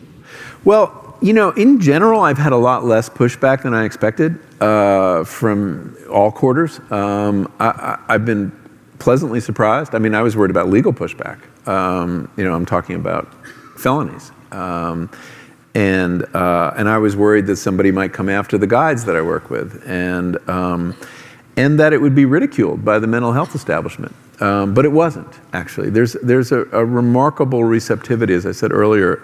Well, in general, I've had a lot less pushback than I expected from all quarters. I've been pleasantly surprised. I mean, I was worried about legal pushback. I'm talking about felonies. And I was worried that somebody might come after the guides that I work with, and that it would be ridiculed by the mental health establishment. But it wasn't, actually. There's a remarkable receptivity, as I said earlier,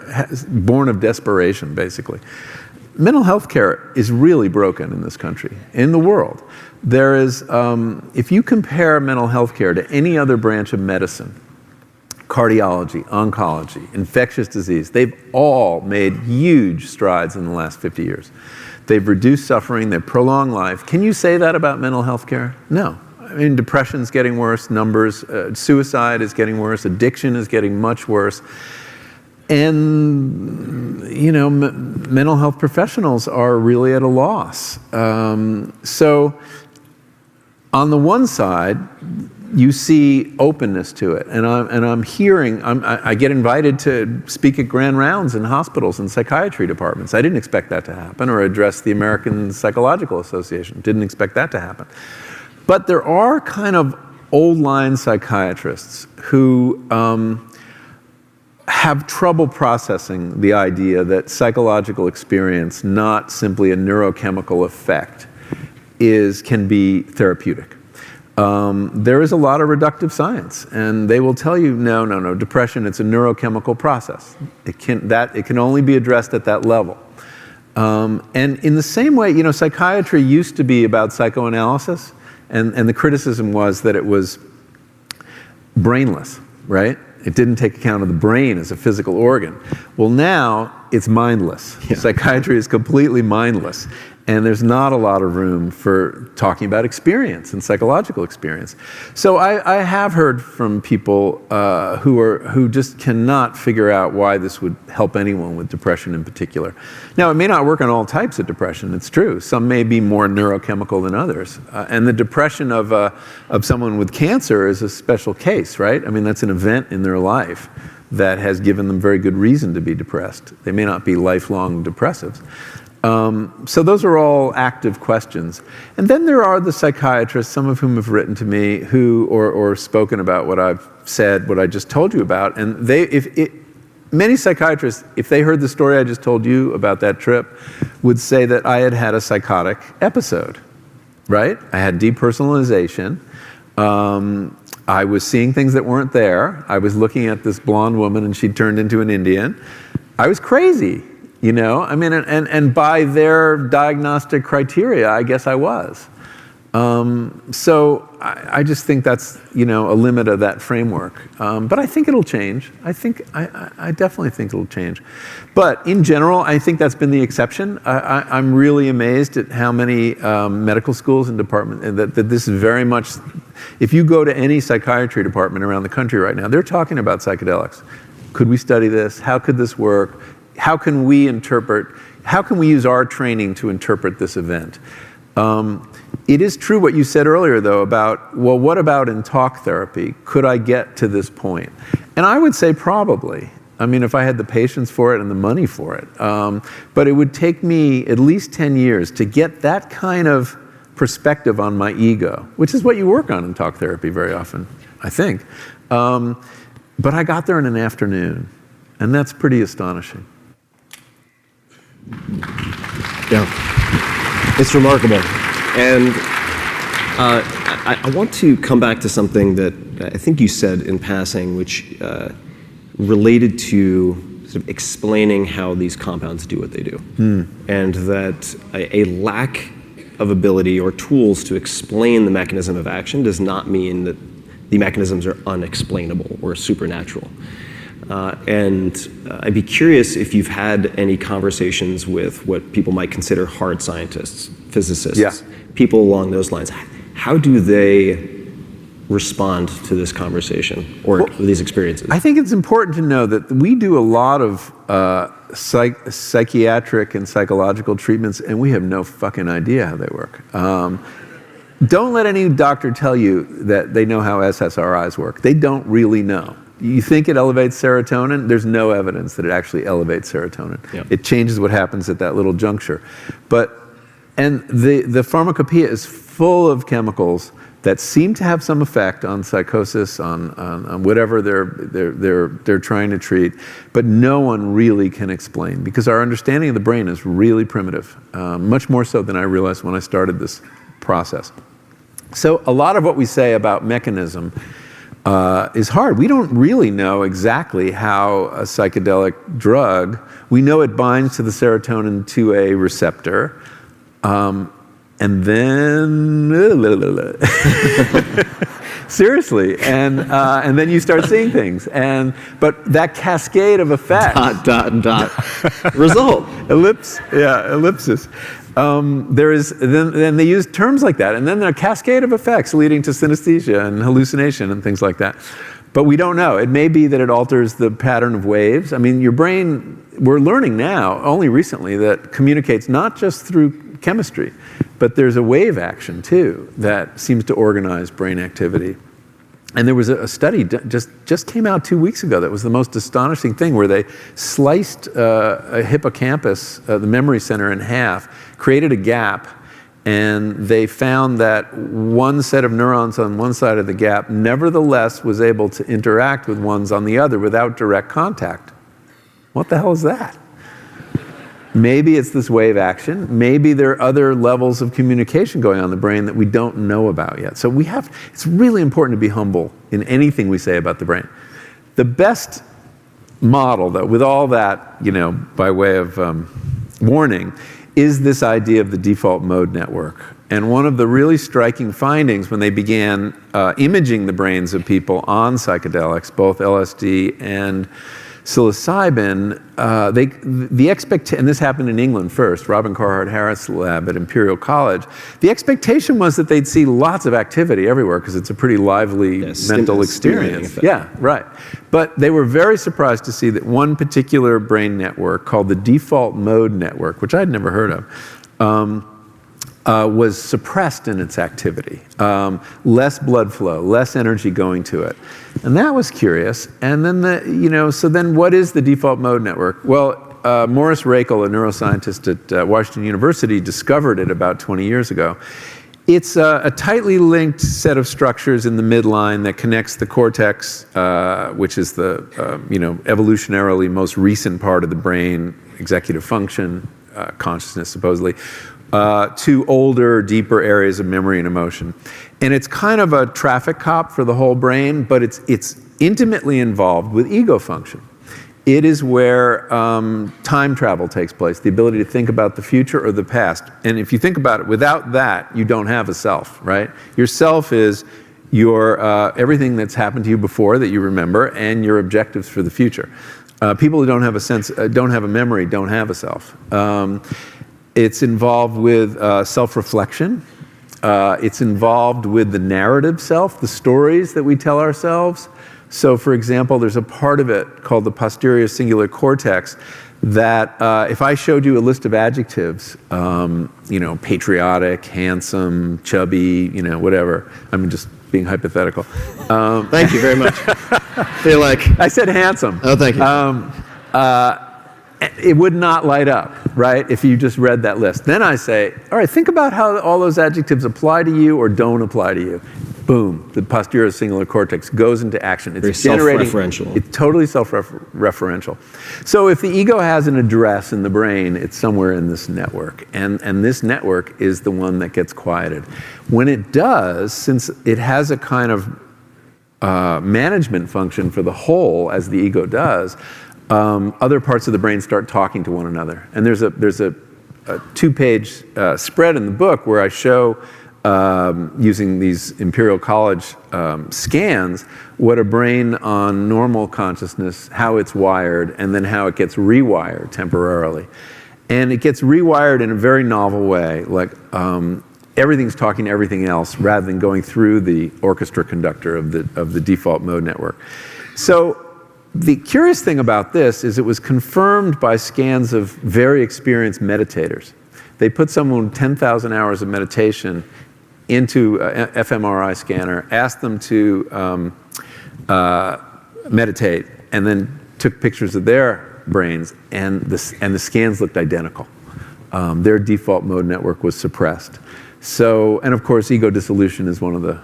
born of desperation, basically. Mental health care is really broken in this country, in the world. There is, if you compare mental health care to any other branch of medicine, cardiology, oncology, infectious disease, they've all made huge strides in the last 50 years. They've reduced suffering, they've prolonged life. Can you say that about mental health care? No. I mean, depression's getting worse, suicide is getting worse, addiction is getting much worse. And, mental health professionals are really at a loss. So, on the one side, you see openness to it, and I'm hearing. I get invited to speak at grand rounds in hospitals and psychiatry departments. I didn't expect that to happen, or address the American Psychological Association. Didn't expect that to happen. But there are kind of old line psychiatrists who have trouble processing the idea that psychological experience, not simply a neurochemical effect, can be therapeutic. There is a lot of reductive science, and they will tell you, no, depression, it's a neurochemical process. It can only be addressed at that level. And in the same way, psychiatry used to be about psychoanalysis, and the criticism was that it was brainless, right? It didn't take account of the brain as a physical organ. Well, now it's mindless. Yeah. Psychiatry is completely mindless. And there's not a lot of room for talking about experience and psychological experience. So I have heard from people who just cannot figure out why this would help anyone with depression in particular. Now, it may not work on all types of depression, it's true. Some may be more neurochemical than others. And the depression of someone with cancer is a special case, right? I mean, that's an event in their life that has given them very good reason to be depressed. They may not be lifelong depressives. So those are all active questions. And then there are the psychiatrists, some of whom have written to me, or spoken about what I've said, what I just told you about. And many psychiatrists, if they heard the story I just told you about that trip, would say that I had a psychotic episode, right? I had depersonalization. I was seeing things that weren't there. I was looking at this blonde woman and she turned into an Indian. I was crazy. I mean, and by their diagnostic criteria, I guess I was. So I just think that's, a limit of that framework. But I think it'll change. I definitely think it'll change. But in general, I think that's been the exception. I'm really amazed at how many medical schools and departments, that this is very much, if you go to any psychiatry department around the country right now, they're talking about psychedelics. Could we study this? How could this work? How can we use our training to interpret this event? It is true what you said earlier, though, about, well, what about in talk therapy? Could I get to this point? And I would say probably. I mean, if I had the patience for it and the money for it. But it would take me at least 10 years to get that kind of perspective on my ego, which is what you work on in talk therapy very often, I think. But I got there in an afternoon, and that's pretty astonishing. Yeah, it's remarkable. And I want to come back to something that I think you said in passing, which related to sort of explaining how these compounds do what they do. And that a lack of ability or tools to explain the mechanism of action does not mean that the mechanisms are unexplainable or supernatural. And I'd be curious if you've had any conversations with what people might consider hard scientists, physicists, people along those lines. How do they respond to this conversation or these experiences? I think it's important to know that we do a lot of psychiatric and psychological treatments, and we have no fucking idea how they work. Don't let any doctor tell you that they know how SSRIs work. They don't really know. You think it elevates serotonin? There's no evidence that it actually elevates serotonin. Yep. It changes what happens at that little juncture. And the pharmacopoeia is full of chemicals that seem to have some effect on psychosis, on whatever they're trying to treat, but no one really can explain, because our understanding of the brain is really primitive, much more so than I realized when I started this process. So a lot of what we say about mechanism is hard. We don't really know exactly how a psychedelic drug, we know it binds to the serotonin to a receptor, and then seriously, and then you start seeing things, but that cascade of effects. Result. Ellipsis. Then they use terms like that, and then there are a cascade of effects leading to synesthesia and hallucination and things like that. But we don't know. It may be that it alters the pattern of waves. I mean, your brain, we're learning now, only recently, that communicates not just through chemistry, but there's a wave action too that seems to organize brain activity. And there was a study just came out 2 weeks ago that was the most astonishing thing, where they sliced a hippocampus, the memory center, in half, created a gap, And they found that one set of neurons on one side of the gap nevertheless was able to interact with ones on the other without direct contact. What the hell is that? Maybe it's this wave action. Maybe there are other levels of communication going on in the brain that we don't know about yet. So it's really important to be humble in anything we say about the brain. The best model, though, with all that, by way of warning, is this idea of the default mode network. And one of the really striking findings when they began imaging the brains of people on psychedelics, both LSD and psilocybin, and this happened in England first, Robin Carhart-Harris lab at Imperial College, the expectation was that they'd see lots of activity everywhere because it's a pretty lively mental experience. Yeah, right. But they were very surprised to see that one particular brain network called the default mode network, which I'd never heard of, was suppressed in its activity. Less blood flow, less energy going to it. And that was curious. And then, so then what is the default mode network? Well, Maurice Rakel, a neuroscientist at Washington University, discovered it about 20 years ago. It's a tightly linked set of structures in the midline that connects the cortex, which is the evolutionarily most recent part of the brain, executive function, consciousness supposedly, to older, deeper areas of memory and emotion. And it's kind of a traffic cop for the whole brain, but it's intimately involved with ego function. It is where time travel takes place, the ability to think about the future or the past. And if you think about it, without that, you don't have a self, right? Your self is your everything that's happened to you before that you remember and your objectives for the future. People who don't have a sense, don't have a memory, don't have a self. It's involved with self-reflection. It's involved with the narrative self, the stories that we tell ourselves. So, for example, there's a part of it called the posterior singular cortex that if I showed you a list of adjectives, patriotic, handsome, chubby, whatever, I'm just being hypothetical. Thank you very much. I said handsome. Oh, thank you. It would not light up, right, if you just read that list. Then I say, all right, think about how all those adjectives apply to you or don't apply to you. Boom, the posterior singular cortex goes into action. It's very self-referential. It's totally self-referential. So if the ego has an address in the brain, it's somewhere in this network. And this network is the one that gets quieted. When it does, since it has a kind of management function for the whole, as the ego does, other parts of the brain start talking to one another. And there's a two-page spread in the book where I show, using these Imperial College scans, what a brain on normal consciousness, how it's wired, and then how it gets rewired temporarily. And it gets rewired in a very novel way, like everything's talking to everything else rather than going through the orchestra conductor of the default mode network. So the curious thing about this is it was confirmed by scans of very experienced meditators. They put someone with 10,000 hours of meditation into an fMRI scanner, asked them to meditate, and then took pictures of their brains, and the scans looked identical. Their default mode network was suppressed. So, and of course, ego dissolution is one of the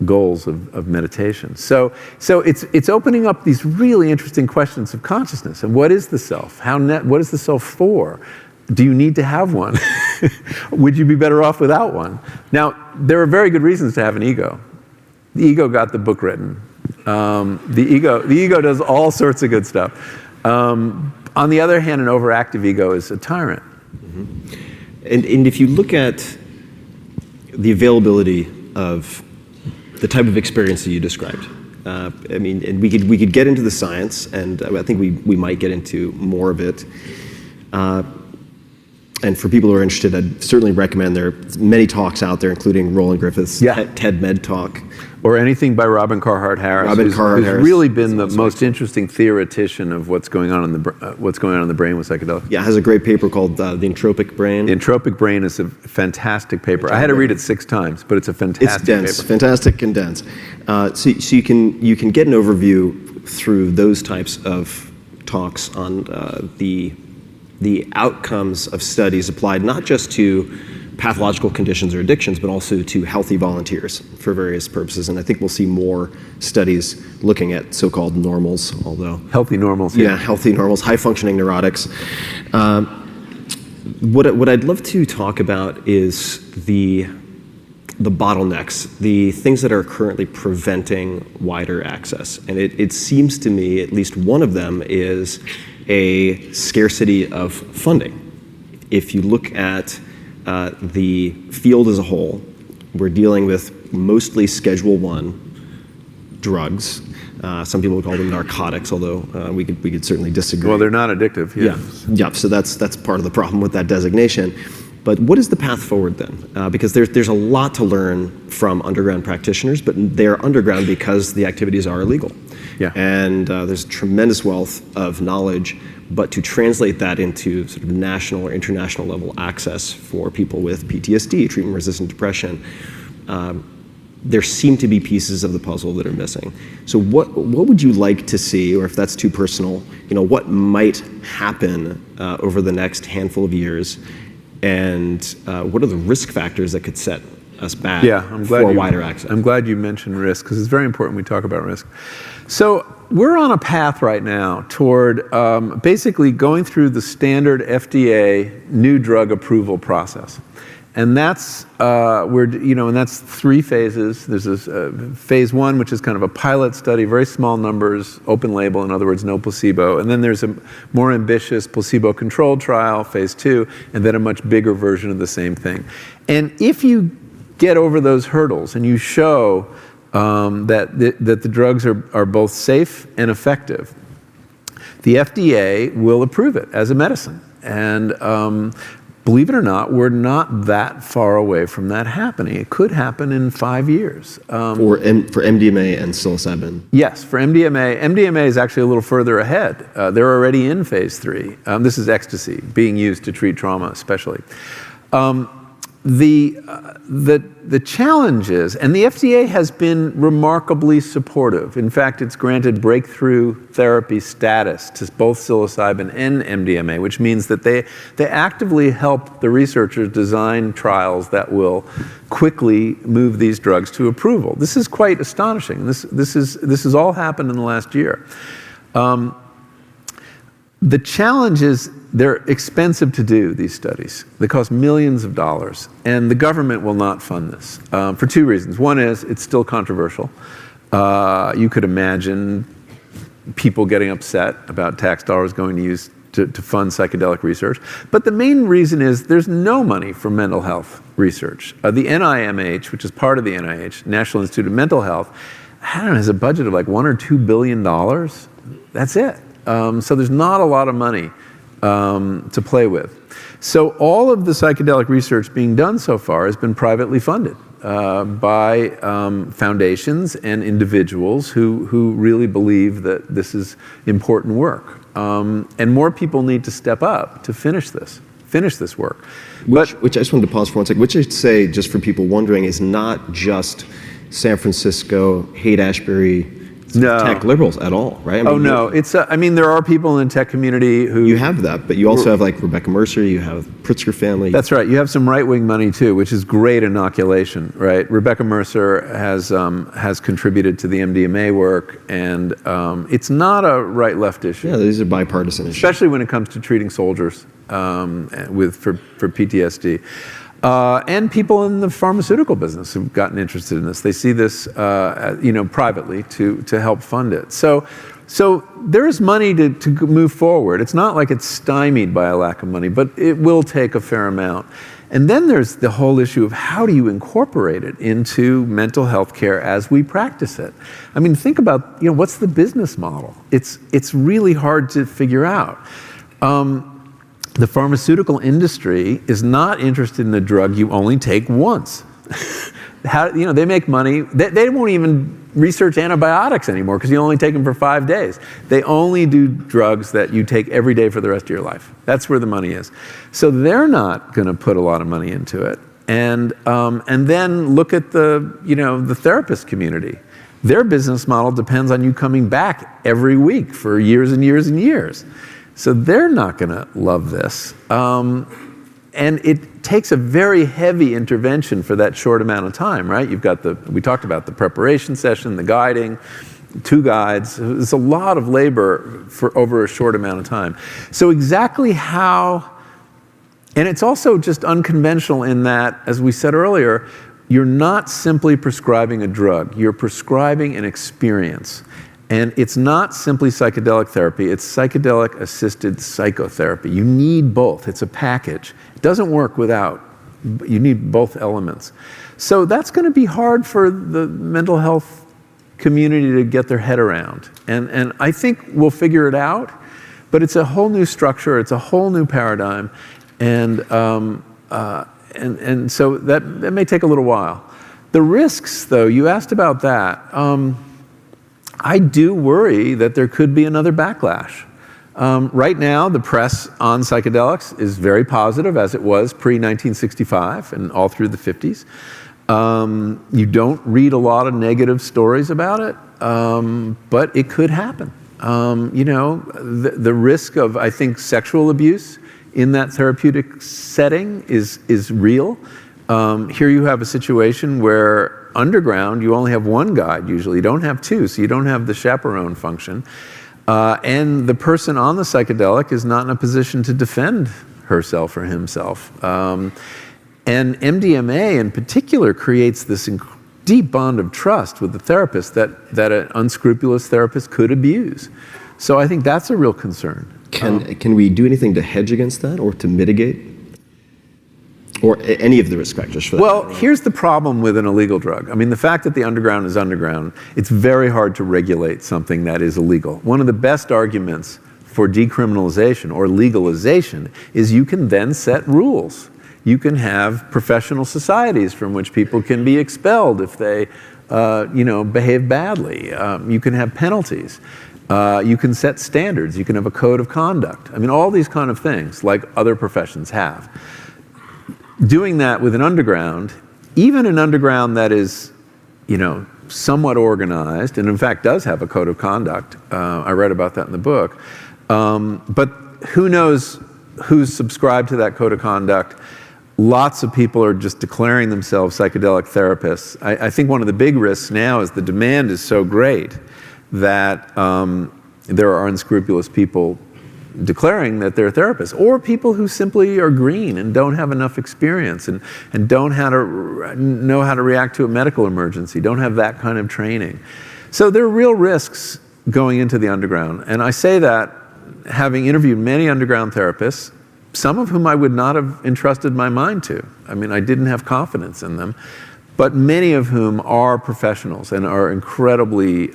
goals of meditation. So it's opening up these really interesting questions of consciousness. And what is the self? What is the self for? Do you need to have one? Would you be better off without one? Now, there are very good reasons to have an ego. The ego got the book written. The ego does all sorts of good stuff. On the other hand, an overactive ego is a tyrant. Mm-hmm. And if you look at the availability of the type of experience that you described, and we could get into the science, and I think we might get into more of it. And for people who are interested, I'd certainly recommend there are many talks out there, including Roland Griffith's TED Med talk. Or anything by Robin Carhart-Harris, who's really been the most interesting theoretician of what's going on in the brain with psychedelics. Yeah, has a great paper called The Entropic Brain. The Entropic Brain is a fantastic paper. I had to read it 6 times, but it's a fantastic paper. It's dense, fantastic and dense. So you can get an overview through those types of talks on the outcomes of studies applied not just to pathological conditions or addictions, but also to healthy volunteers for various purposes. And I think we'll see more studies looking at so-called normals, although... Healthy normals. Yeah, healthy normals, high-functioning neurotics. What I'd love to talk about is the bottlenecks, the things that are currently preventing wider access. And it seems to me, at least one of them is a scarcity of funding. If you look at the field as a whole, we're dealing with mostly Schedule I drugs. Some people would call them narcotics, although we could certainly disagree. Well, they're not addictive. Yeah. So that's part of the problem with that designation. But what is the path forward then? Because there's a lot to learn from underground practitioners, but they're underground because the activities are illegal. Yeah. And there's a tremendous wealth of knowledge, but to translate that into sort of national or international level access for people with PTSD, treatment-resistant depression, there seem to be pieces of the puzzle that are missing. So what would you like to see, or if that's too personal, what might happen over the next handful of years, and what are the risk factors that could set us back for wider access? I'm glad you mentioned risk, because it's very important we talk about risk. So we're on a path right now toward basically going through the standard FDA new drug approval process. And that's and that's 3 phases. There's this phase 1, which is kind of a pilot study, very small numbers, open label, in other words, no placebo. And then there's a more ambitious placebo-controlled trial, phase 2, and then a much bigger version of the same thing. And if you get over those hurdles and you show that the drugs are both safe and effective, the FDA will approve it as a medicine. And believe it or not, we're not that far away from that happening. It could happen in 5 years. For MDMA and psilocybin? Yes, for MDMA. MDMA is actually a little further ahead. They're already in phase 3. This is ecstasy, being used to treat trauma especially. The challenge is, and the FDA has been remarkably supportive. In fact, it's granted breakthrough therapy status to both psilocybin and MDMA, which means that they actively help the researchers design trials that will quickly move these drugs to approval. This is quite astonishing. This has all happened in the last year. The challenge is they're expensive to do, these studies. They cost millions of dollars, and the government will not fund this for 2 reasons. One is it's still controversial. You could imagine people getting upset about tax dollars going to fund psychedelic research. But the main reason is there's no money for mental health research. The NIMH, which is part of the NIH, National Institute of Mental Health, has a budget of like $1 or $2 billion. That's it. So there's not a lot of money to play with. So all of the psychedelic research being done so far has been privately funded by foundations and individuals who really believe that this is important work. And more people need to step up to finish this work. Which I just wanted to pause for one second, which I'd say, just for people wondering, is not just San Francisco, Haight-Ashbury, tech liberals at all, right? No. It's there are people in the tech community who... You have that, but you also have like Rebecca Mercer, you have Pritzker family. That's right. You have some right-wing money too, which is great inoculation, right? Rebecca Mercer has contributed to the MDMA work, and it's not a right-left issue. Yeah, these are bipartisan issues. Especially when it comes to treating soldiers for PTSD. And people in the pharmaceutical business have gotten interested in this. They see this, privately to help fund it. So there is money to move forward. It's not like it's stymied by a lack of money, but it will take a fair amount. And then there's the whole issue of how do you incorporate it into mental health care as we practice it? I mean, think about, what's the business model? It's really hard to figure out. The pharmaceutical industry is not interested in a drug you only take once. They make money. They won't even research antibiotics anymore because you only take them for 5 days. They only do drugs that you take every day for the rest of your life. That's where the money is. So they're not going to put a lot of money into it. And then look at the therapist community. Their business model depends on you coming back every week for years and years and years. So they're not going to love this. And it takes a very heavy intervention for that short amount of time, right? You've got we talked about the preparation session, the guiding, 2 guides. It's a lot of labor for over a short amount of time. So exactly how, and it's also just unconventional in that, as we said earlier, you're not simply prescribing a drug, you're prescribing an experience. And it's not simply psychedelic therapy, it's psychedelic-assisted psychotherapy. You need both, it's a package. It doesn't work without, you need both elements. So that's gonna be hard for the mental health community to get their head around. And I think we'll figure it out, but it's a whole new structure, it's a whole new paradigm, and so that may take a little while. The risks, though, you asked about that. I do worry that there could be another backlash. Right now, the press on psychedelics is very positive, as it was pre-1965 and all through the 50s. You don't read a lot of negative stories about it, but it could happen. The risk of, I think, sexual abuse in that therapeutic setting is real. Here you have a situation where underground, you only have 1 guide usually. You don't have 2, so you don't have the chaperone function. And the person on the psychedelic is not in a position to defend herself or himself. And MDMA in particular creates this deep bond of trust with the therapist that an unscrupulous therapist could abuse. So I think that's a real concern. Can we do anything to hedge against that or to mitigate? Or any of the risk factors for that? Well, here's the problem with an illegal drug. I mean, the fact that the underground is underground, it's very hard to regulate something that is illegal. One of the best arguments for decriminalization or legalization is you can then set rules. You can have professional societies from which people can be expelled if they behave badly. You can have penalties. You can set standards. You can have a code of conduct. I mean, all these kind of things like other professions have. Doing that with an underground, even an underground that is, somewhat organized, and in fact does have a code of conduct. I read about that in the book. But who knows who's subscribed to that code of conduct? Lots of people are just declaring themselves psychedelic therapists. I think one of the big risks now is the demand is so great that there are unscrupulous people declaring that they're therapists, or people who simply are green and don't have enough experience and don't know how to react to a medical emergency, don't have that kind of training. So there are real risks going into the underground. And I say that having interviewed many underground therapists, some of whom I would not have entrusted my mind to. I mean, I didn't have confidence in them, but many of whom are professionals and are incredibly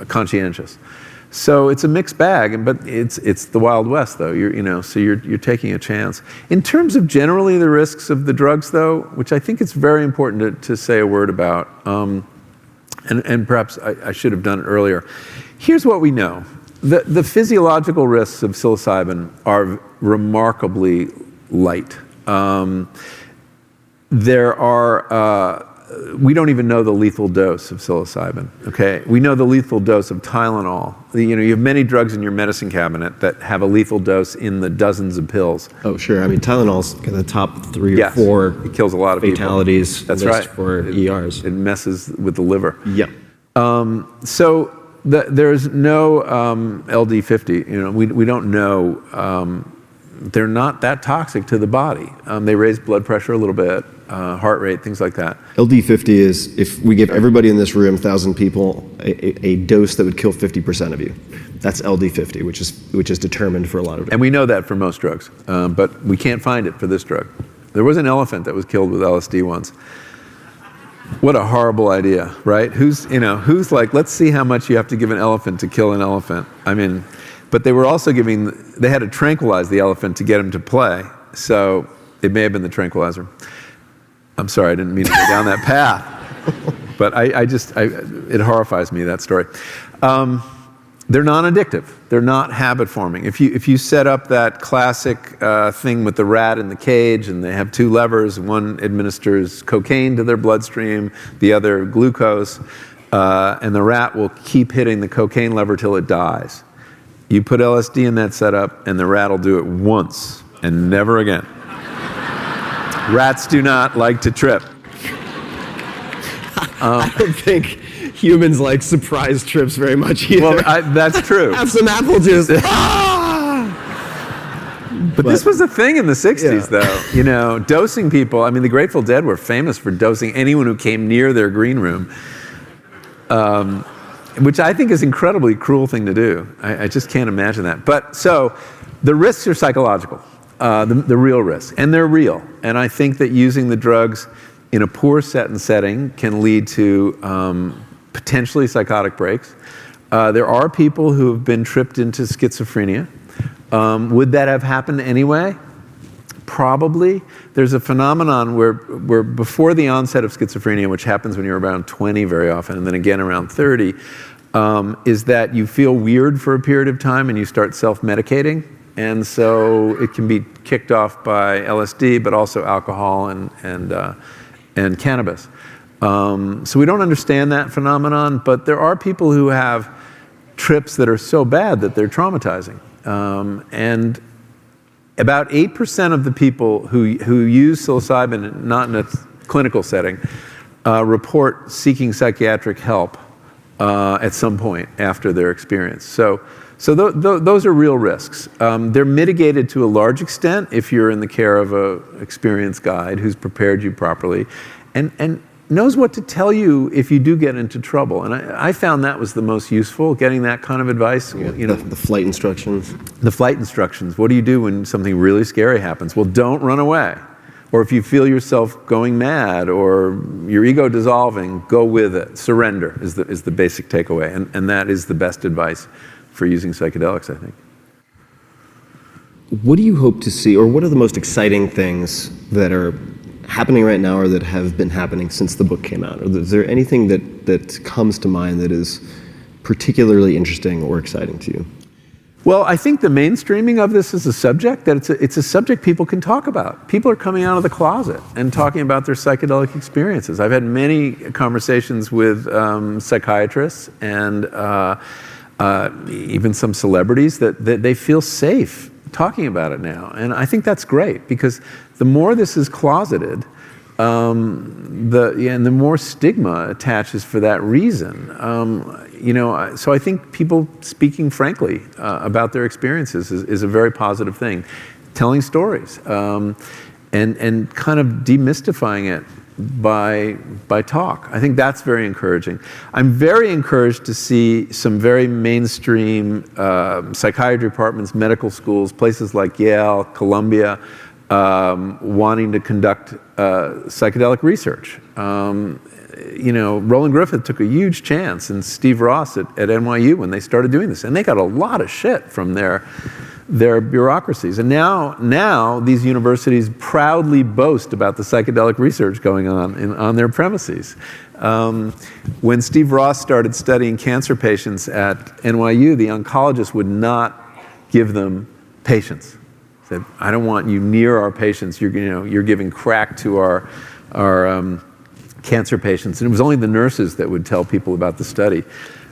conscientious. So it's a mixed bag, but it's the Wild West, though. So you're taking a chance. In terms of generally the risks of the drugs, though, which I think it's very important to say a word about, and perhaps I should have done it earlier. Here's what we know: the physiological risks of psilocybin are remarkably light. We don't even know the lethal dose of psilocybin, okay? We know the lethal dose of Tylenol. You have many drugs in your medicine cabinet that have a lethal dose in the dozens of pills. Oh, sure. I mean, Tylenol's got the top 3 or 4 it kills a lot of fatalities. That's list right. For ERs. It messes with the liver. Yep. So there's no LD50. We don't know. They're not that toxic to the body. They raise blood pressure a little bit, heart rate, things like that. LD50 is if we give everybody in this room, 1,000 people, a dose that would kill 50% of you. That's LD50, which is determined for a lot of drugs. And we know that for most drugs, but we can't find it for this drug. There was an elephant that was killed with LSD once. What a horrible idea, right? Who's like, let's see how much you have to give an elephant to kill an elephant. I mean, but they were also they had to tranquilize the elephant to get him to play. So it may have been the tranquilizer. I'm sorry, I didn't mean to go down that path. But it horrifies me, that story. They're non-addictive. They're not habit forming. If you set up that classic thing with the rat in the cage and they have 2 levers, and one administers cocaine to their bloodstream, the other glucose, and the rat will keep hitting the cocaine lever till it dies. You put LSD in that setup and the rat will do it once and never again. Rats do not like to trip. I don't think humans like surprise trips very much either. Well, that's true. Have some apple juice. But this was a thing in the 60s, though. You know, dosing people. I mean, the Grateful Dead were famous for dosing anyone who came near their green room, which I think is an incredibly cruel thing to do. I just can't imagine that. But so the risks are psychological, the real risks, and they're real. And I think that using the drugs in a poor set and setting can lead to potentially psychotic breaks. There are people who have been tripped into schizophrenia. Would that have happened anyway? Probably. There's a phenomenon where before the onset of schizophrenia, which happens when you're around 20 very often, and then again around 30, is that you feel weird for a period of time and you start self-medicating. And so it can be kicked off by LSD, but also alcohol and cannabis. So we don't understand that phenomenon, but there are people who have trips that are so bad that they're traumatizing. And about 8% of the people who use psilocybin, not in a clinical setting, report seeking psychiatric help at some point after their experience. So those are real risks. They're mitigated to a large extent if you're in the care of an experienced guide who's prepared you properly and knows what to tell you if you do get into trouble. And I found that was the most useful, getting that kind of advice. You know, the flight instructions. The flight instructions. What do you do when something really scary happens? Well, don't run away. Or if you feel yourself going mad or your ego dissolving, go with it. Surrender is the basic takeaway. And that is the best advice for using psychedelics, I think. What do you hope to see, or what are the most exciting things that are happening right now or that have been happening since the book came out? Or is there anything that comes to mind that is particularly interesting or exciting to you? Well, I think the mainstreaming of this as a subject, that it's a subject people can talk about. People are coming out of the closet and talking about their psychedelic experiences. I've had many conversations with psychiatrists and even some celebrities that they feel safe talking about it now. And I think that's great, because the more this is closeted, and the more stigma attaches for that reason. So I think people speaking frankly about their experiences is a very positive thing. Telling stories and kind of demystifying it by talk. I think that's very encouraging. I'm very encouraged to see some very mainstream psychiatry departments, medical schools, places like Yale, Columbia, wanting to conduct psychedelic research. Roland Griffith took a huge chance, and Steve Ross at NYU when they started doing this, and they got a lot of shit from their bureaucracies. And now these universities proudly boast about the psychedelic research going on their premises. When Steve Ross started studying cancer patients at NYU, the oncologist would not give them patients. He said, "I don't want you near our patients. You're giving crack to our cancer patients." And it was only the nurses that would tell people about the study.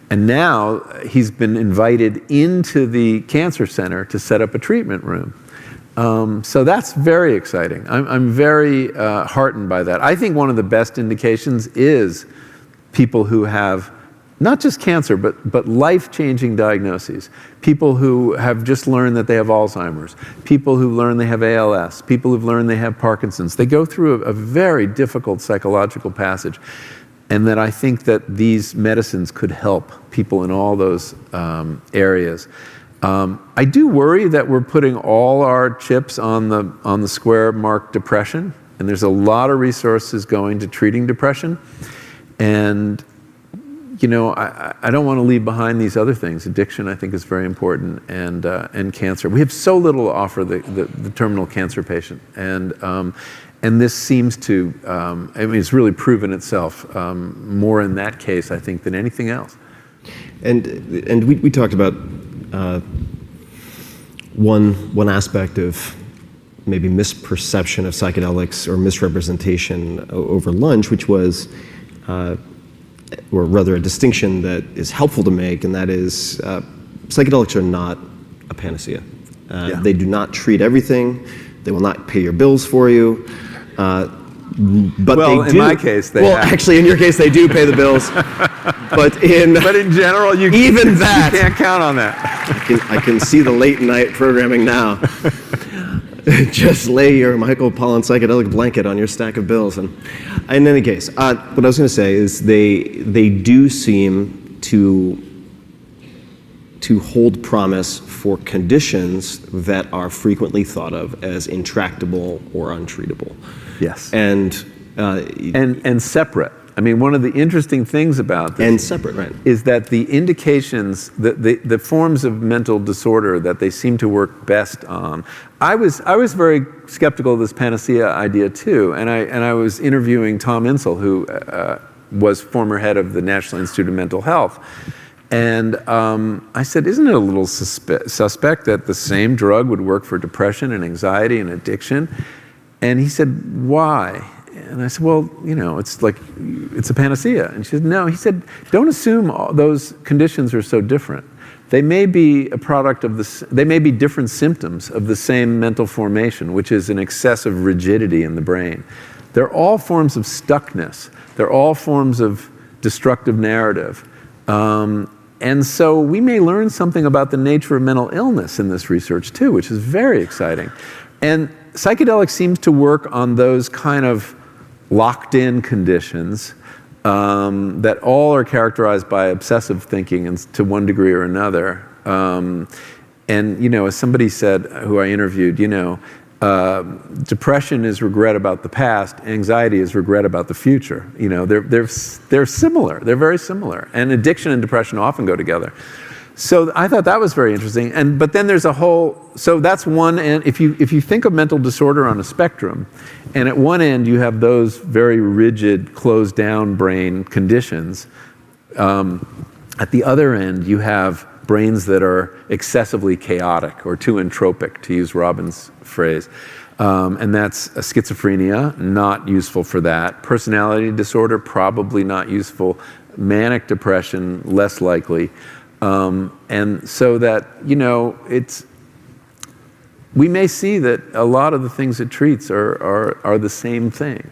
And now he's been invited into the cancer center to set up a treatment room. So that's very exciting. I'm very heartened by that. I think one of the best indications is people who have not just cancer, but life-changing diagnoses. People who have just learned that they have Alzheimer's. People who learn they have ALS. People who've learned they have Parkinson's. They go through a very difficult psychological passage. And that I think that these medicines could help people in all those areas. I do worry that we're putting all our chips on the square marked depression, and there's a lot of resources going to treating depression. And I don't want to leave behind these other things. Addiction, I think, is very important, and cancer. We have so little to offer the terminal cancer patient, and this seems to, it's really proven itself more in that case, I think, than anything else. And we talked about one aspect of maybe misperception of psychedelics or misrepresentation over lunch, which was, or rather a distinction that is helpful to make, and that is psychedelics are not a panacea. They do not treat everything. They will not pay your bills for you. But Well, they in do. my case, they well, have. actually, in your case, they do pay the bills. But in general, even that, you can't count on that. I can see the late night programming now. Just lay your Michael Pollan psychedelic blanket on your stack of bills. And in any case, what I was going to say is they do seem to hold promise for conditions that are frequently thought of as intractable or untreatable. Yes. And separate. I mean, one of the interesting things about this and separate, right? is that the indications, the forms of mental disorder that they seem to work best on. I was very skeptical of this panacea idea too, and I was interviewing Tom Insel, who was former head of the National Institute of Mental Health, and I said, isn't it a little suspect that the same drug would work for depression and anxiety and addiction? And he said, why? And I said, well, it's like, it's a panacea. And she said, no. He said, don't assume those conditions are so different. They may be a product of they may be different symptoms of the same mental formation, which is an excessive rigidity in the brain. They're all forms of stuckness. They're all forms of destructive narrative. And so we may learn something about the nature of mental illness in this research too, which is very exciting. And psychedelics seems to work on those kind of locked-in conditions that all are characterized by obsessive thinking to one degree or another. And as somebody said, who I interviewed, depression is regret about the past, anxiety is regret about the future. They're similar. They're very similar. And addiction and depression often go together. So I thought that was very interesting. But then there's so that's one end. If you think of mental disorder on a spectrum, and at one end you have those very rigid, closed down brain conditions, at the other end you have brains that are excessively chaotic or too entropic, to use Robin's phrase. And that's a schizophrenia, not useful for that. Personality disorder, probably not useful. Manic depression, less likely. And so that, we may see that a lot of the things it treats are the same thing.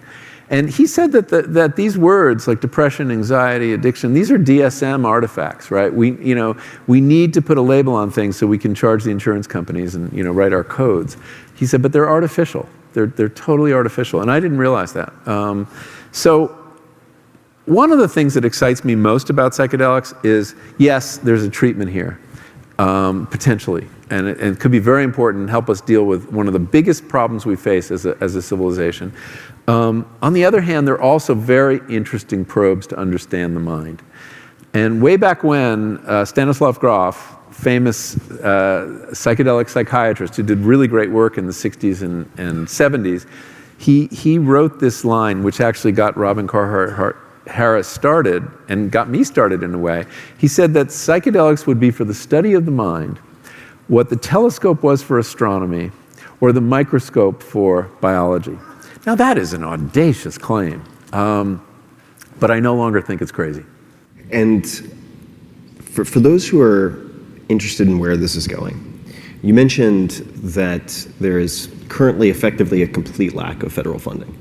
And he said that these words like depression, anxiety, addiction, these are DSM artifacts, right? We need to put a label on things so we can charge the insurance companies and, write our codes. He said, but they're artificial. They're totally artificial. And I didn't realize that. So one of the things that excites me most about psychedelics is, yes, there's a treatment here, potentially. And it could be very important and help us deal with one of the biggest problems we face as a civilization. On the other hand, they're also very interesting probes to understand the mind. And way back when, Stanislav Grof, famous psychedelic psychiatrist who did really great work in the 60s and 70s, he wrote this line, which actually got Robin Carhart Harris started and got me started in a way. He said that psychedelics would be for the study of the mind what the telescope was for astronomy or the microscope for biology. Now that is an audacious claim, but I no longer think it's crazy. And for those who are interested in where this is going, you mentioned that there is currently effectively a complete lack of federal funding.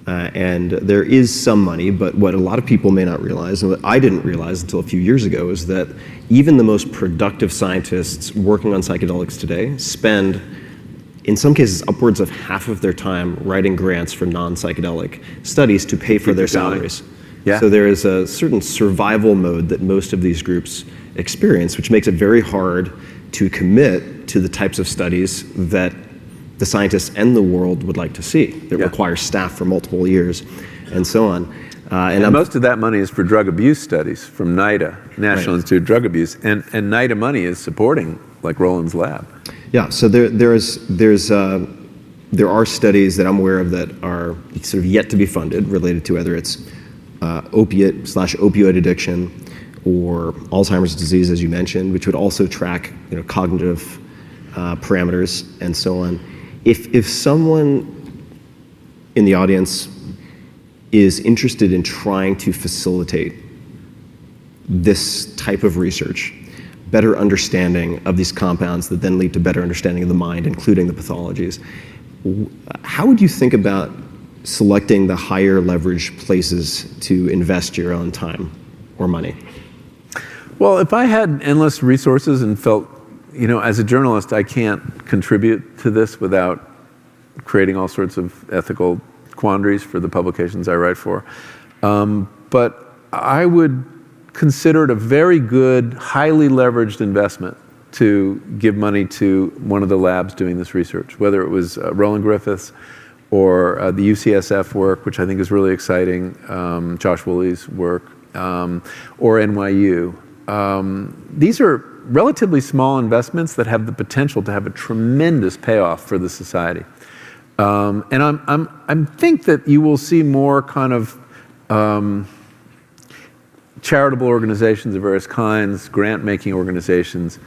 And there is some money, but what a lot of people may not realize, and what I didn't realize until a few years ago, is that even the most productive scientists working on psychedelics today spend, in some cases, upwards of half of their time writing grants for non-psychedelic studies to pay for their salaries. Yeah. So there is a certain survival mode that most of these groups experience, which makes it very hard to commit to the types of studies that the scientists and the world would like to see. That require staff for multiple years and so on. And most of that money is for drug abuse studies from NIDA, National Institute of Drug Abuse, and NIDA money is supporting like Roland's lab. Yeah, so there are studies that I'm aware of that are sort of yet to be funded related to whether it's opiate/opioid addiction or Alzheimer's disease, as you mentioned, which would also track cognitive parameters and so on. If someone in the audience is interested in trying to facilitate this type of research, better understanding of these compounds that then lead to better understanding of the mind, including the pathologies, how would you think about selecting the higher leverage places to invest your own time or money? Well, if I had endless resources and felt, as a journalist, I can't contribute to this without creating all sorts of ethical quandaries for the publications I write for. But I would consider it a very good, highly leveraged investment to give money to one of the labs doing this research, whether it was Roland Griffiths or the UCSF work, which I think is really exciting, Josh Woolley's work, or NYU. These are relatively small investments that have the potential to have a tremendous payoff for the society. And I think that you will see more kind of charitable organizations of various kinds, grant-making organizations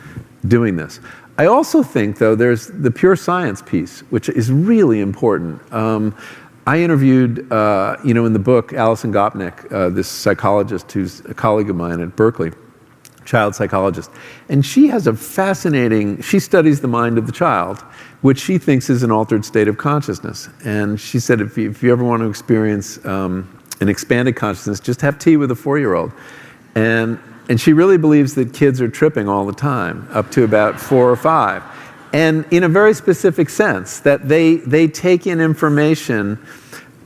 doing this. I also think, though, there's the pure science piece, which is really important. I interviewed, in the book, Alison Gopnik, this psychologist who's a colleague of mine at Berkeley, child psychologist. And she has she studies the mind of the child, which she thinks is an altered state of consciousness. And she said, if you ever want to experience an expanded consciousness, just have tea with a 4-year-old. And she really believes that kids are tripping all the time, up to about 4 or 5. And in a very specific sense, that they take in information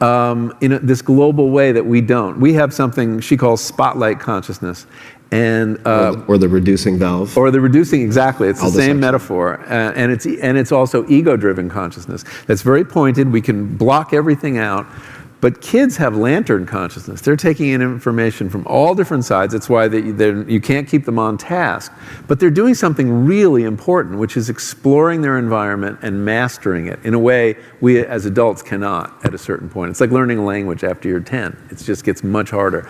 in this global way that we don't. We have something she calls spotlight consciousness. And or the reducing valve. Or the reducing, exactly. It's the same metaphor. And it's also ego-driven consciousness. That's very pointed. We can block everything out. But kids have lantern consciousness. They're taking in information from all different sides. That's why you can't keep them on task. But they're doing something really important, which is exploring their environment and mastering it in a way we as adults cannot at a certain point. It's like learning a language after you're 10. It just gets much harder.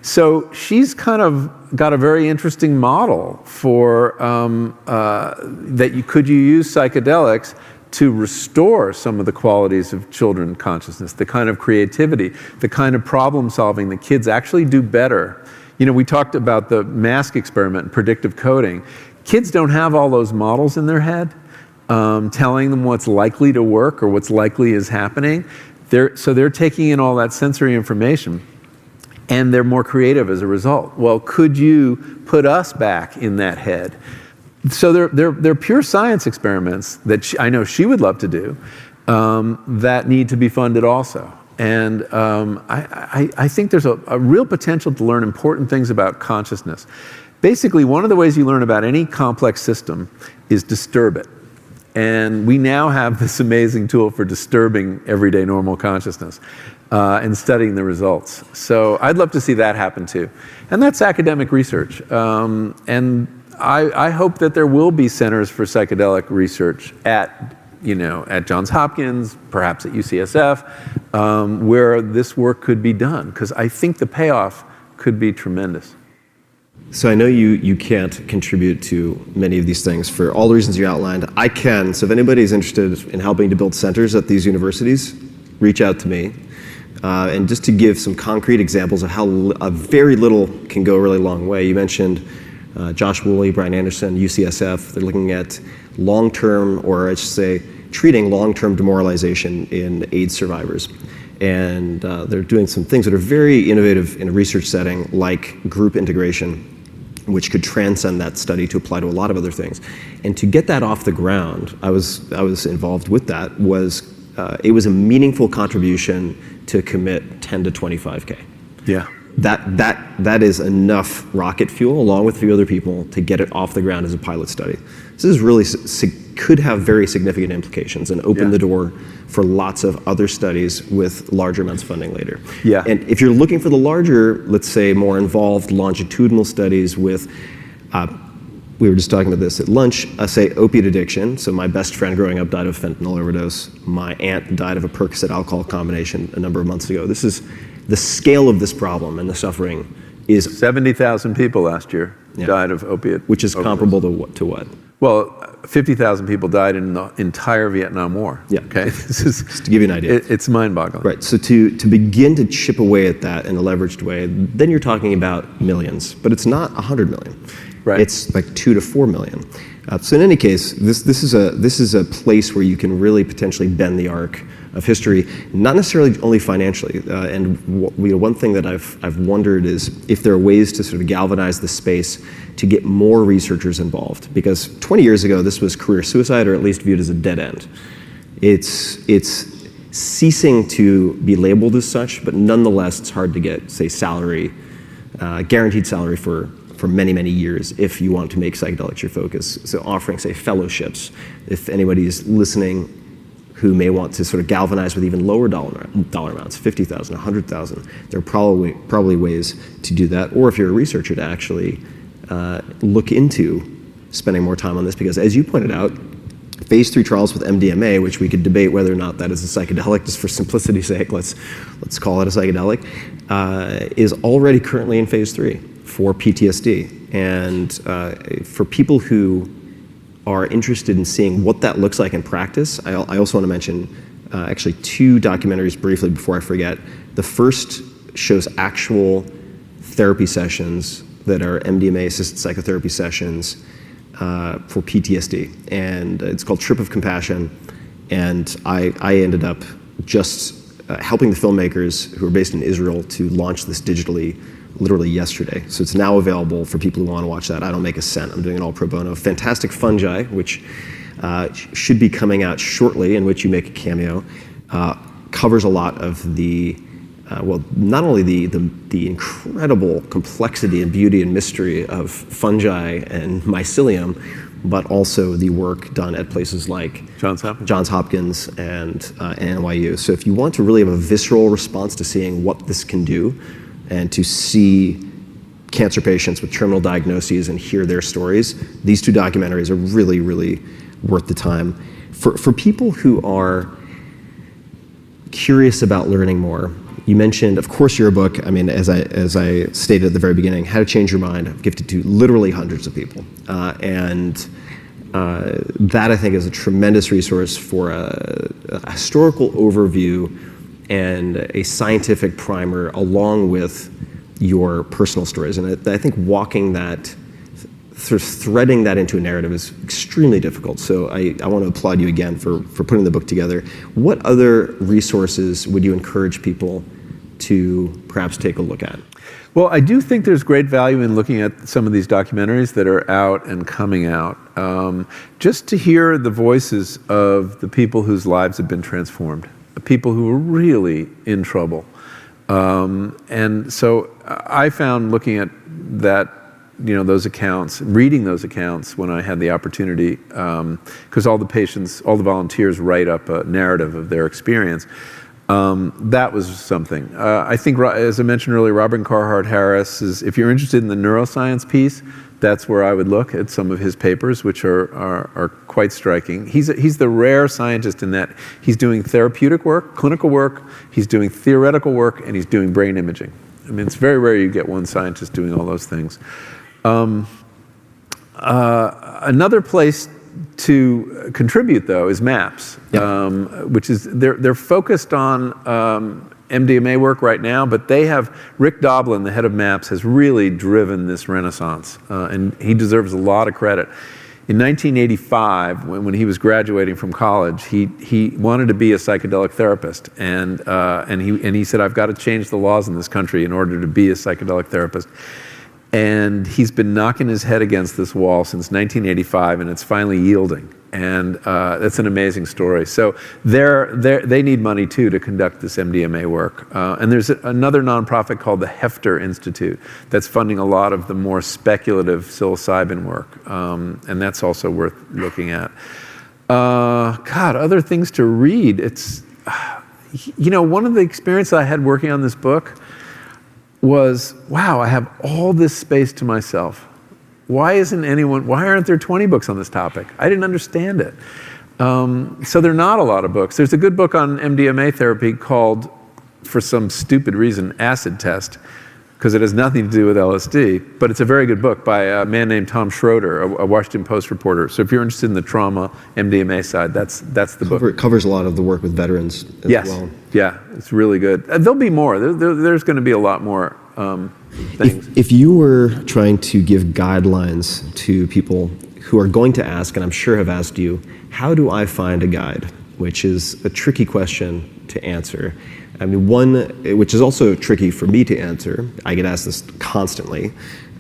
So she's kind of got a very interesting model for could you use psychedelics to restore some of the qualities of children consciousness, the kind of creativity, the kind of problem solving that kids actually do better. We talked about the mask experiment and predictive coding. Kids don't have all those models in their head telling them what's likely to work or what's likely is happening. So they're taking in all that sensory information, and they're more creative as a result. Well, could you put us back in that head? So they're pure science experiments that I know she would love to do that need to be funded also. And I think there's a real potential to learn important things about consciousness. Basically, one of the ways you learn about any complex system is disturb it. And we now have this amazing tool for disturbing everyday normal consciousness and studying the results. So I'd love to see that happen too. And that's academic research. And I hope that there will be centers for psychedelic research at Johns Hopkins, perhaps at UCSF, where this work could be done, because I think the payoff could be tremendous. So I know you can't contribute to many of these things for all the reasons you outlined. I can, so if anybody's interested in helping to build centers at these universities, reach out to me. And just to give some concrete examples of how very little can go a really long way, you mentioned Josh Woolley, Brian Anderson, UCSF. They're looking at long-term, or I should say, treating long-term demoralization in AIDS survivors. And they're doing some things that are very innovative in a research setting, like group integration, which could transcend that study to apply to a lot of other things. And to get that off the ground, I was involved with that, it was a meaningful contribution to commit 10 to 25K. Yeah. That is enough rocket fuel, along with a few other people, to get it off the ground as a pilot study. This is really could have very significant implications and open the door for lots of other studies with larger amounts of funding later. Yeah. And if you're looking for the larger, let's say, more involved longitudinal studies with, we were just talking about this at lunch, say opiate addiction. So my best friend growing up died of fentanyl overdose. My aunt died of a Percocet alcohol combination a number of months ago. This is the scale of this problem and the suffering is 70,000 people last year died of opiate, which is overdose. comparable to what? Well, 50,000 people died in the entire Vietnam War. Yeah. Okay. This is, just to give you an idea. It's mind-boggling. Right. So to begin to chip away at that in a leveraged way, then you're talking about millions, but it's not 100 million. Right. it's like 2 to 4 million. So in any case, this is a place where you can really potentially bend the arc of history, not necessarily only financially. One thing that I've wondered is if there are ways to sort of galvanize the space to get more researchers involved. Because 20 years ago, this was career suicide, or at least viewed as a dead end. It's ceasing to be labeled as such, but nonetheless, it's hard to get, say, salary, guaranteed salary for many, many years if you want to make psychedelics your focus. So offering, say, fellowships, if anybody is listening who may want to sort of galvanize with even lower dollar amounts, 50,000, 100,000, there are probably ways to do that. Or if you're a researcher, to actually look into spending more time on this, because as you pointed out, phase 3 trials with MDMA, which we could debate whether or not that is a psychedelic, just for simplicity's sake, let's call it a psychedelic, is already currently in phase 3 for PTSD. And for people who are interested in seeing what that looks like in practice, I also want to mention actually 2 documentaries briefly before I forget. The first shows actual therapy sessions that are MDMA-assisted psychotherapy sessions for PTSD, and it's called Trip of Compassion. And I ended up just helping the filmmakers who are based in Israel to launch this digitally literally yesterday. So it's now available for people who want to watch that. I don't make a cent. I'm doing it all pro bono. Fantastic Fungi, which should be coming out shortly, in which you make a cameo, covers a lot of the not only the incredible complexity and beauty and mystery of fungi and mycelium, but also the work done at places like Johns Hopkins and NYU. So if you want to really have a visceral response to seeing what this can do, and to see cancer patients with terminal diagnoses and hear their stories, these 2 documentaries are really, really worth the time. For people who are curious about learning more, you mentioned, of course, your book. I mean, as I stated at the very beginning, How to Change Your Mind, I've gifted to literally hundreds of people. That, I think, is a tremendous resource for a historical overview and a scientific primer along with your personal stories. And I think walking that, sort of threading that into a narrative is extremely difficult. So I want to applaud you again for putting the book together. What other resources would you encourage people to perhaps take a look at? Well, I do think there's great value in looking at some of these documentaries that are out and coming out, just to hear the voices of the people whose lives have been transformed, the people who are really in trouble. And so I found looking at that, those accounts, reading those accounts when I had the opportunity, because all the volunteers write up a narrative of their experience. That was something. I think, as I mentioned earlier, Robin Carhart Harris is, if you're interested in the neuroscience piece, that's where I would look at some of his papers, which are quite striking. He's the rare scientist in that he's doing therapeutic work, clinical work, he's doing theoretical work, and he's doing brain imaging. I mean, it's very rare you get one scientist doing all those things. Another place to contribute, though, is MAPS, which is they're focused on MDMA work right now, but they have Rick Doblin, the head of MAPS, has really driven this renaissance, and he deserves a lot of credit. In 1985, when he was graduating from college, he wanted to be a psychedelic therapist, and he said, "I've got to change the laws in this country in order to be a psychedelic therapist." And he's been knocking his head against this wall since 1985, and it's finally yielding. And that's an amazing story. So they need money, too, to conduct this MDMA work. And there's another nonprofit called the Hefter Institute that's funding a lot of the more speculative psilocybin work. And that's also worth looking at. Other things to read. It's, one of the experiences I had working on this book was, wow, I have all this space to myself. Why aren't there 20 books on this topic? I didn't understand it. So there are not a lot of books. There's a good book on MDMA therapy called, for some stupid reason, Acid Test, because it has nothing to do with LSD, but it's a very good book by a man named Tom Schroeder, a Washington Post reporter. So if you're interested in the trauma MDMA side, that's the book. It covers a lot of the work with veterans as well. Yeah, it's really good. There'll be more. There's going to be a lot more things. If you were trying to give guidelines to people who are going to ask, and I'm sure have asked you, how do I find a guide? Which is a tricky question to answer. I mean, one, which is also tricky for me to answer, I get asked this constantly.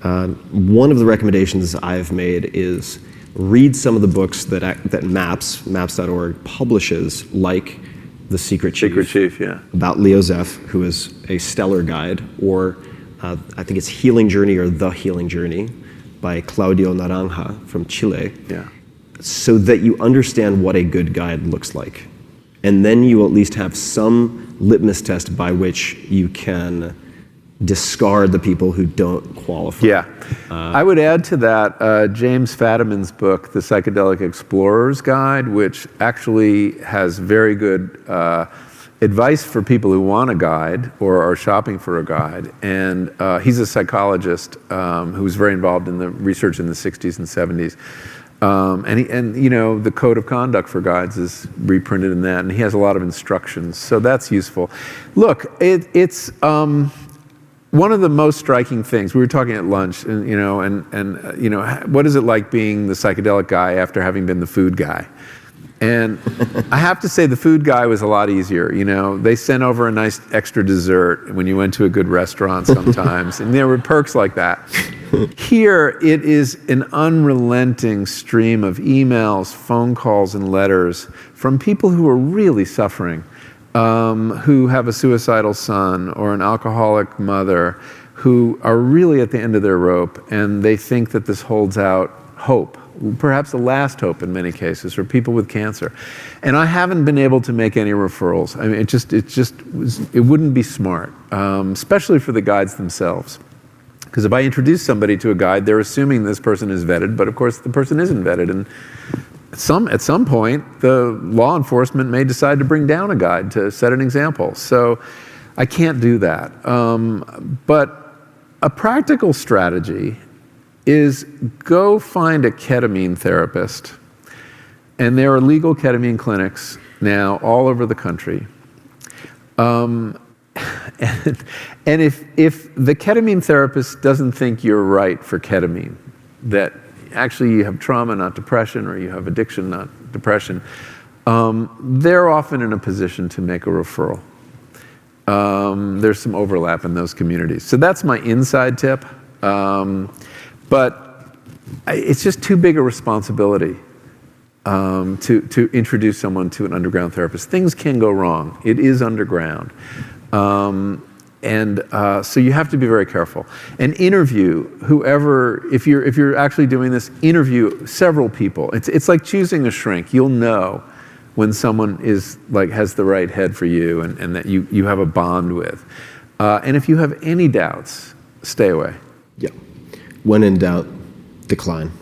One of the recommendations I've made is read some of the books that maps.org publishes, like The Secret Chief, Yeah. about Leo Zeff, who is a stellar guide, or I think it's Healing Journey or The Healing Journey by Claudio Naranja from Chile. Yeah. So that you understand what a good guide looks like. And then you at least have some litmus test by which you can discard the people who don't qualify. Yeah. I would add to that James Fadiman's book, The Psychedelic Explorer's Guide, which actually has very good advice for people who want a guide or are shopping for a guide. And he's a psychologist who was very involved in the research in the 60s and 70s. And you know, the code of conduct for guides is reprinted in that, and he has a lot of instructions, so that's useful. Look, it's one of the most striking things. We were talking at lunch, and you know, what is it like being the psychedelic guy after having been the food guy? And I have to say, the food guy was a lot easier. You know, they sent over a nice extra dessert when you went to a good restaurant sometimes, and there were perks like that. Here, it is an unrelenting stream of emails, phone calls, and letters from people who are really suffering, who have a suicidal son or an alcoholic mother, who are really at the end of their rope, and they think that this holds out hope. Perhaps the last hope in many cases for people with cancer. And I haven't been able to make any referrals. I mean, it wouldn't be smart, especially for the guides themselves. Because if I introduce somebody to a guide, they're assuming this person is vetted, but of course the person isn't vetted. And at some point, the law enforcement may decide to bring down a guide to set an example. So I can't do that. But a practical strategy is go find a ketamine therapist. And there are legal ketamine clinics now all over the country. And if the ketamine therapist doesn't think you're right for ketamine, that actually you have trauma, not depression, or you have addiction, not depression, they're often in a position to make a referral. There's some overlap in those communities. So that's my inside tip. But it's just too big a responsibility to introduce someone to an underground therapist. Things can go wrong. It is underground. So you have to be very careful. And interview whoever, if you're actually doing this, interview several people. It's like choosing a shrink. You'll know when someone has the right head for you and that you have a bond with. And if you have any doubts, stay away. Yeah. When in doubt, decline.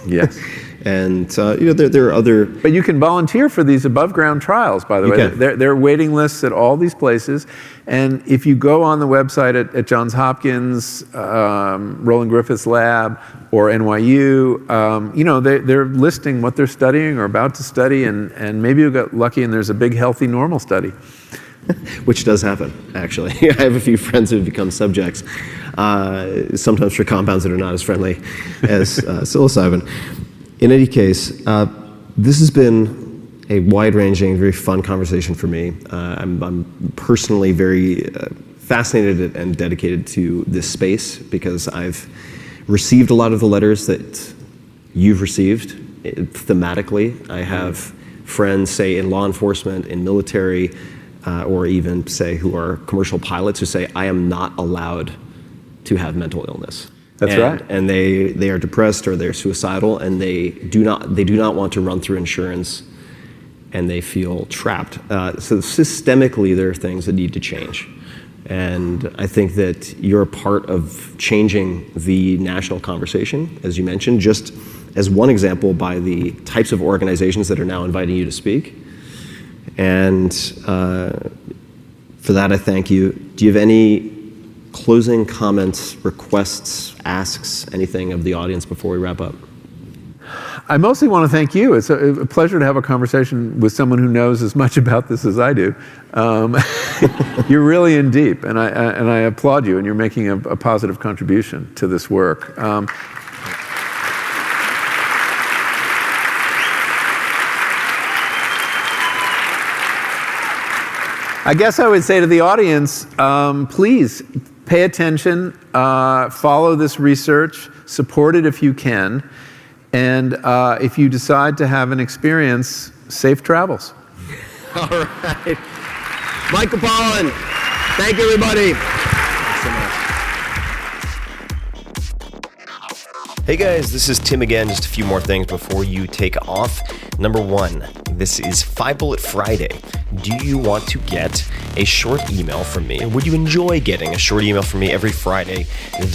Yes. And there are other. But you can volunteer for these above ground trials, by the way. There are waiting lists at all these places. And if you go on the website at Johns Hopkins, Roland Griffith's lab, or NYU, they're listing what they're studying or about to study, and maybe you'll get lucky and there's a big, healthy, normal study. Which does happen, actually. I have a few friends who have become subjects, sometimes for compounds that are not as friendly as psilocybin. In any case, this has been a wide-ranging, very fun conversation for me. I'm personally very fascinated and dedicated to this space because I've received a lot of the letters that you've received thematically. I have friends, say, in law enforcement, in military, or even, say, who are commercial pilots who say, I am not allowed to have mental illness. That's right. And they are depressed or they're suicidal, and they do not want to run through insurance, and they feel trapped. So systemically, there are things that need to change. And I think that you're a part of changing the national conversation, as you mentioned, just as one example by the types of organizations that are now inviting you to speak. And for that, I thank you. Do you have any closing comments, requests, asks, anything of the audience before we wrap up? I mostly want to thank you. It's a pleasure to have a conversation with someone who knows as much about this as I do. You're really in deep, and I applaud you, and you're making a positive contribution to this work. I guess I would say to the audience, please pay attention, follow this research, support it if you can, and if you decide to have an experience, safe travels. All right. Michael Pollan. Thank you, everybody. Thanks so much. Hey guys, this is Tim again. Just a few more things before you take off. Number one, this is 5 Bullet Friday. Do you want to get a short email from me? Would you enjoy getting a short email from me every Friday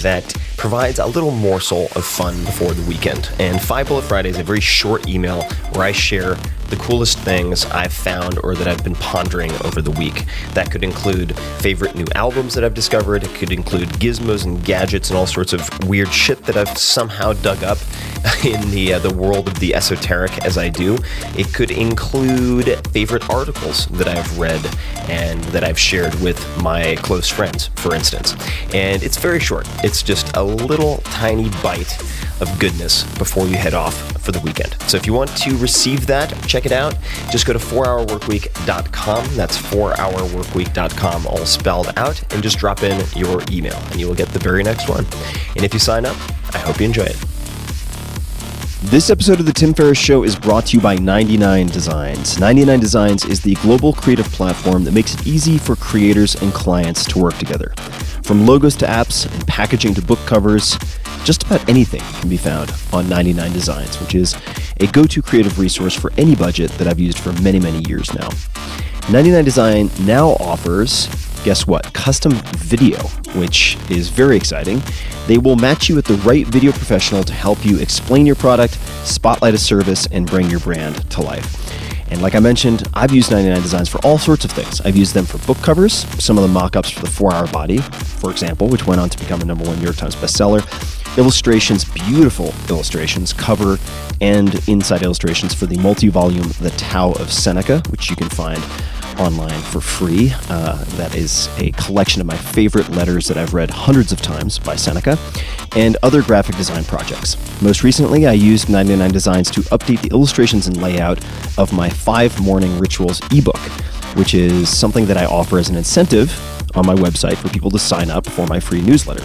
that provides a little morsel of fun before the weekend? And 5 Bullet Friday is a very short email where I share the coolest things I've found or that I've been pondering over the week. That could include favorite new albums that I've discovered. It could include gizmos and gadgets and all sorts of weird shit that I've somehow dug up in the world of the esoteric as I do. It could include favorite articles that I've read and that I've shared with my close friends, for instance. And it's very short. It's just a little tiny bite of goodness before you head off for the weekend. So if you want to receive that, check it out. Just go to 4hourworkweek.com. That's 4hourworkweek.com, all spelled out, and just drop in your email and you will get the very next one. And if you sign up, I hope you enjoy it. This episode of The Tim Ferriss Show is brought to you by 99 Designs. 99 Designs is the global creative platform that makes it easy for creators and clients to work together. From logos to apps and packaging to book covers, just about anything can be found on 99 Designs, which is a go-to creative resource for any budget that I've used for many, many years now. 99 Design now offers, guess what, custom video, which is very exciting. They will match you with the right video professional to help you explain your product, spotlight a service, and bring your brand to life. And like I mentioned, I've used 99 Designs for all sorts of things. I've used them for book covers, some of the mock-ups for the 4-Hour Body, for example, which went on to become a #1 New York Times bestseller. Illustrations, beautiful illustrations, cover and inside illustrations for the multi-volume The Tao of Seneca, which you can find online for free. That is a collection of my favorite letters that I've read hundreds of times by Seneca, and other graphic design projects. Most recently, I used 99 Designs to update the illustrations and layout of my 5 Morning Rituals ebook, which is something that I offer as an incentive on my website for people to sign up for my free newsletter.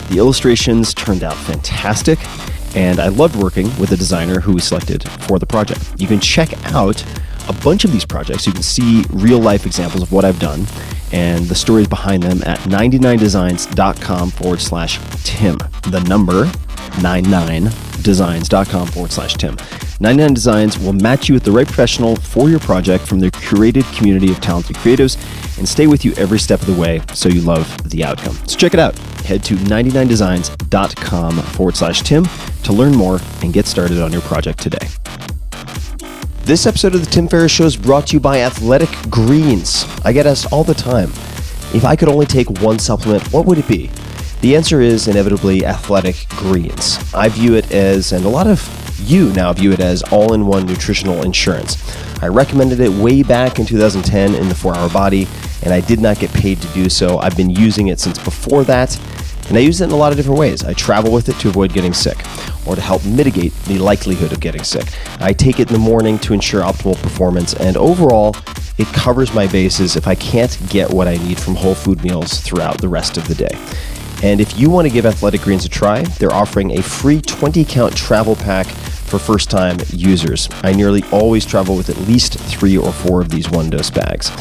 The illustrations turned out fantastic, and I loved working with the designer who we selected for the project. You can check out a bunch of these projects. You can see real-life examples of what I've done and the stories behind them at 99designs.com/Tim. The number 99designs.com/Tim. 99 Designs will match you with the right professional for your project from their curated community of talented creatives and stay with you every step of the way so you love the outcome. So check it out. Head to 99designs.com/Tim to learn more and get started on your project today. This episode of The Tim Ferriss Show is brought to you by Athletic Greens. I get asked all the time, if I could only take one supplement, what would it be? The answer is inevitably Athletic Greens. I view it as, and a lot of you now view it as, all-in-one nutritional insurance. I recommended it way back in 2010 in the 4-Hour Body, and I did not get paid to do so. I've been using it since before that, and I use it in a lot of different ways. I travel with it to avoid getting sick, or to help mitigate the likelihood of getting sick. I take it in the morning to ensure optimal performance, and overall, it covers my bases if I can't get what I need from whole food meals throughout the rest of the day. And if you want to give Athletic Greens a try, they're offering a free 20-count travel pack for first-time users. I nearly always travel with at least 3 or 4 of these one-dose bags.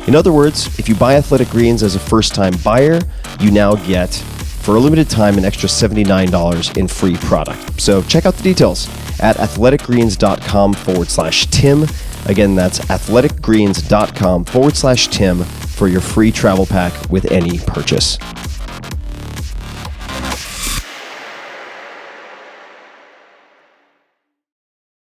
In other words, if you buy Athletic Greens as a first-time buyer, you now get, for a limited time, an extra $79 in free product. So check out the details at athleticgreens.com/Tim. Again, that's athleticgreens.com/Tim for your free travel pack with any purchase.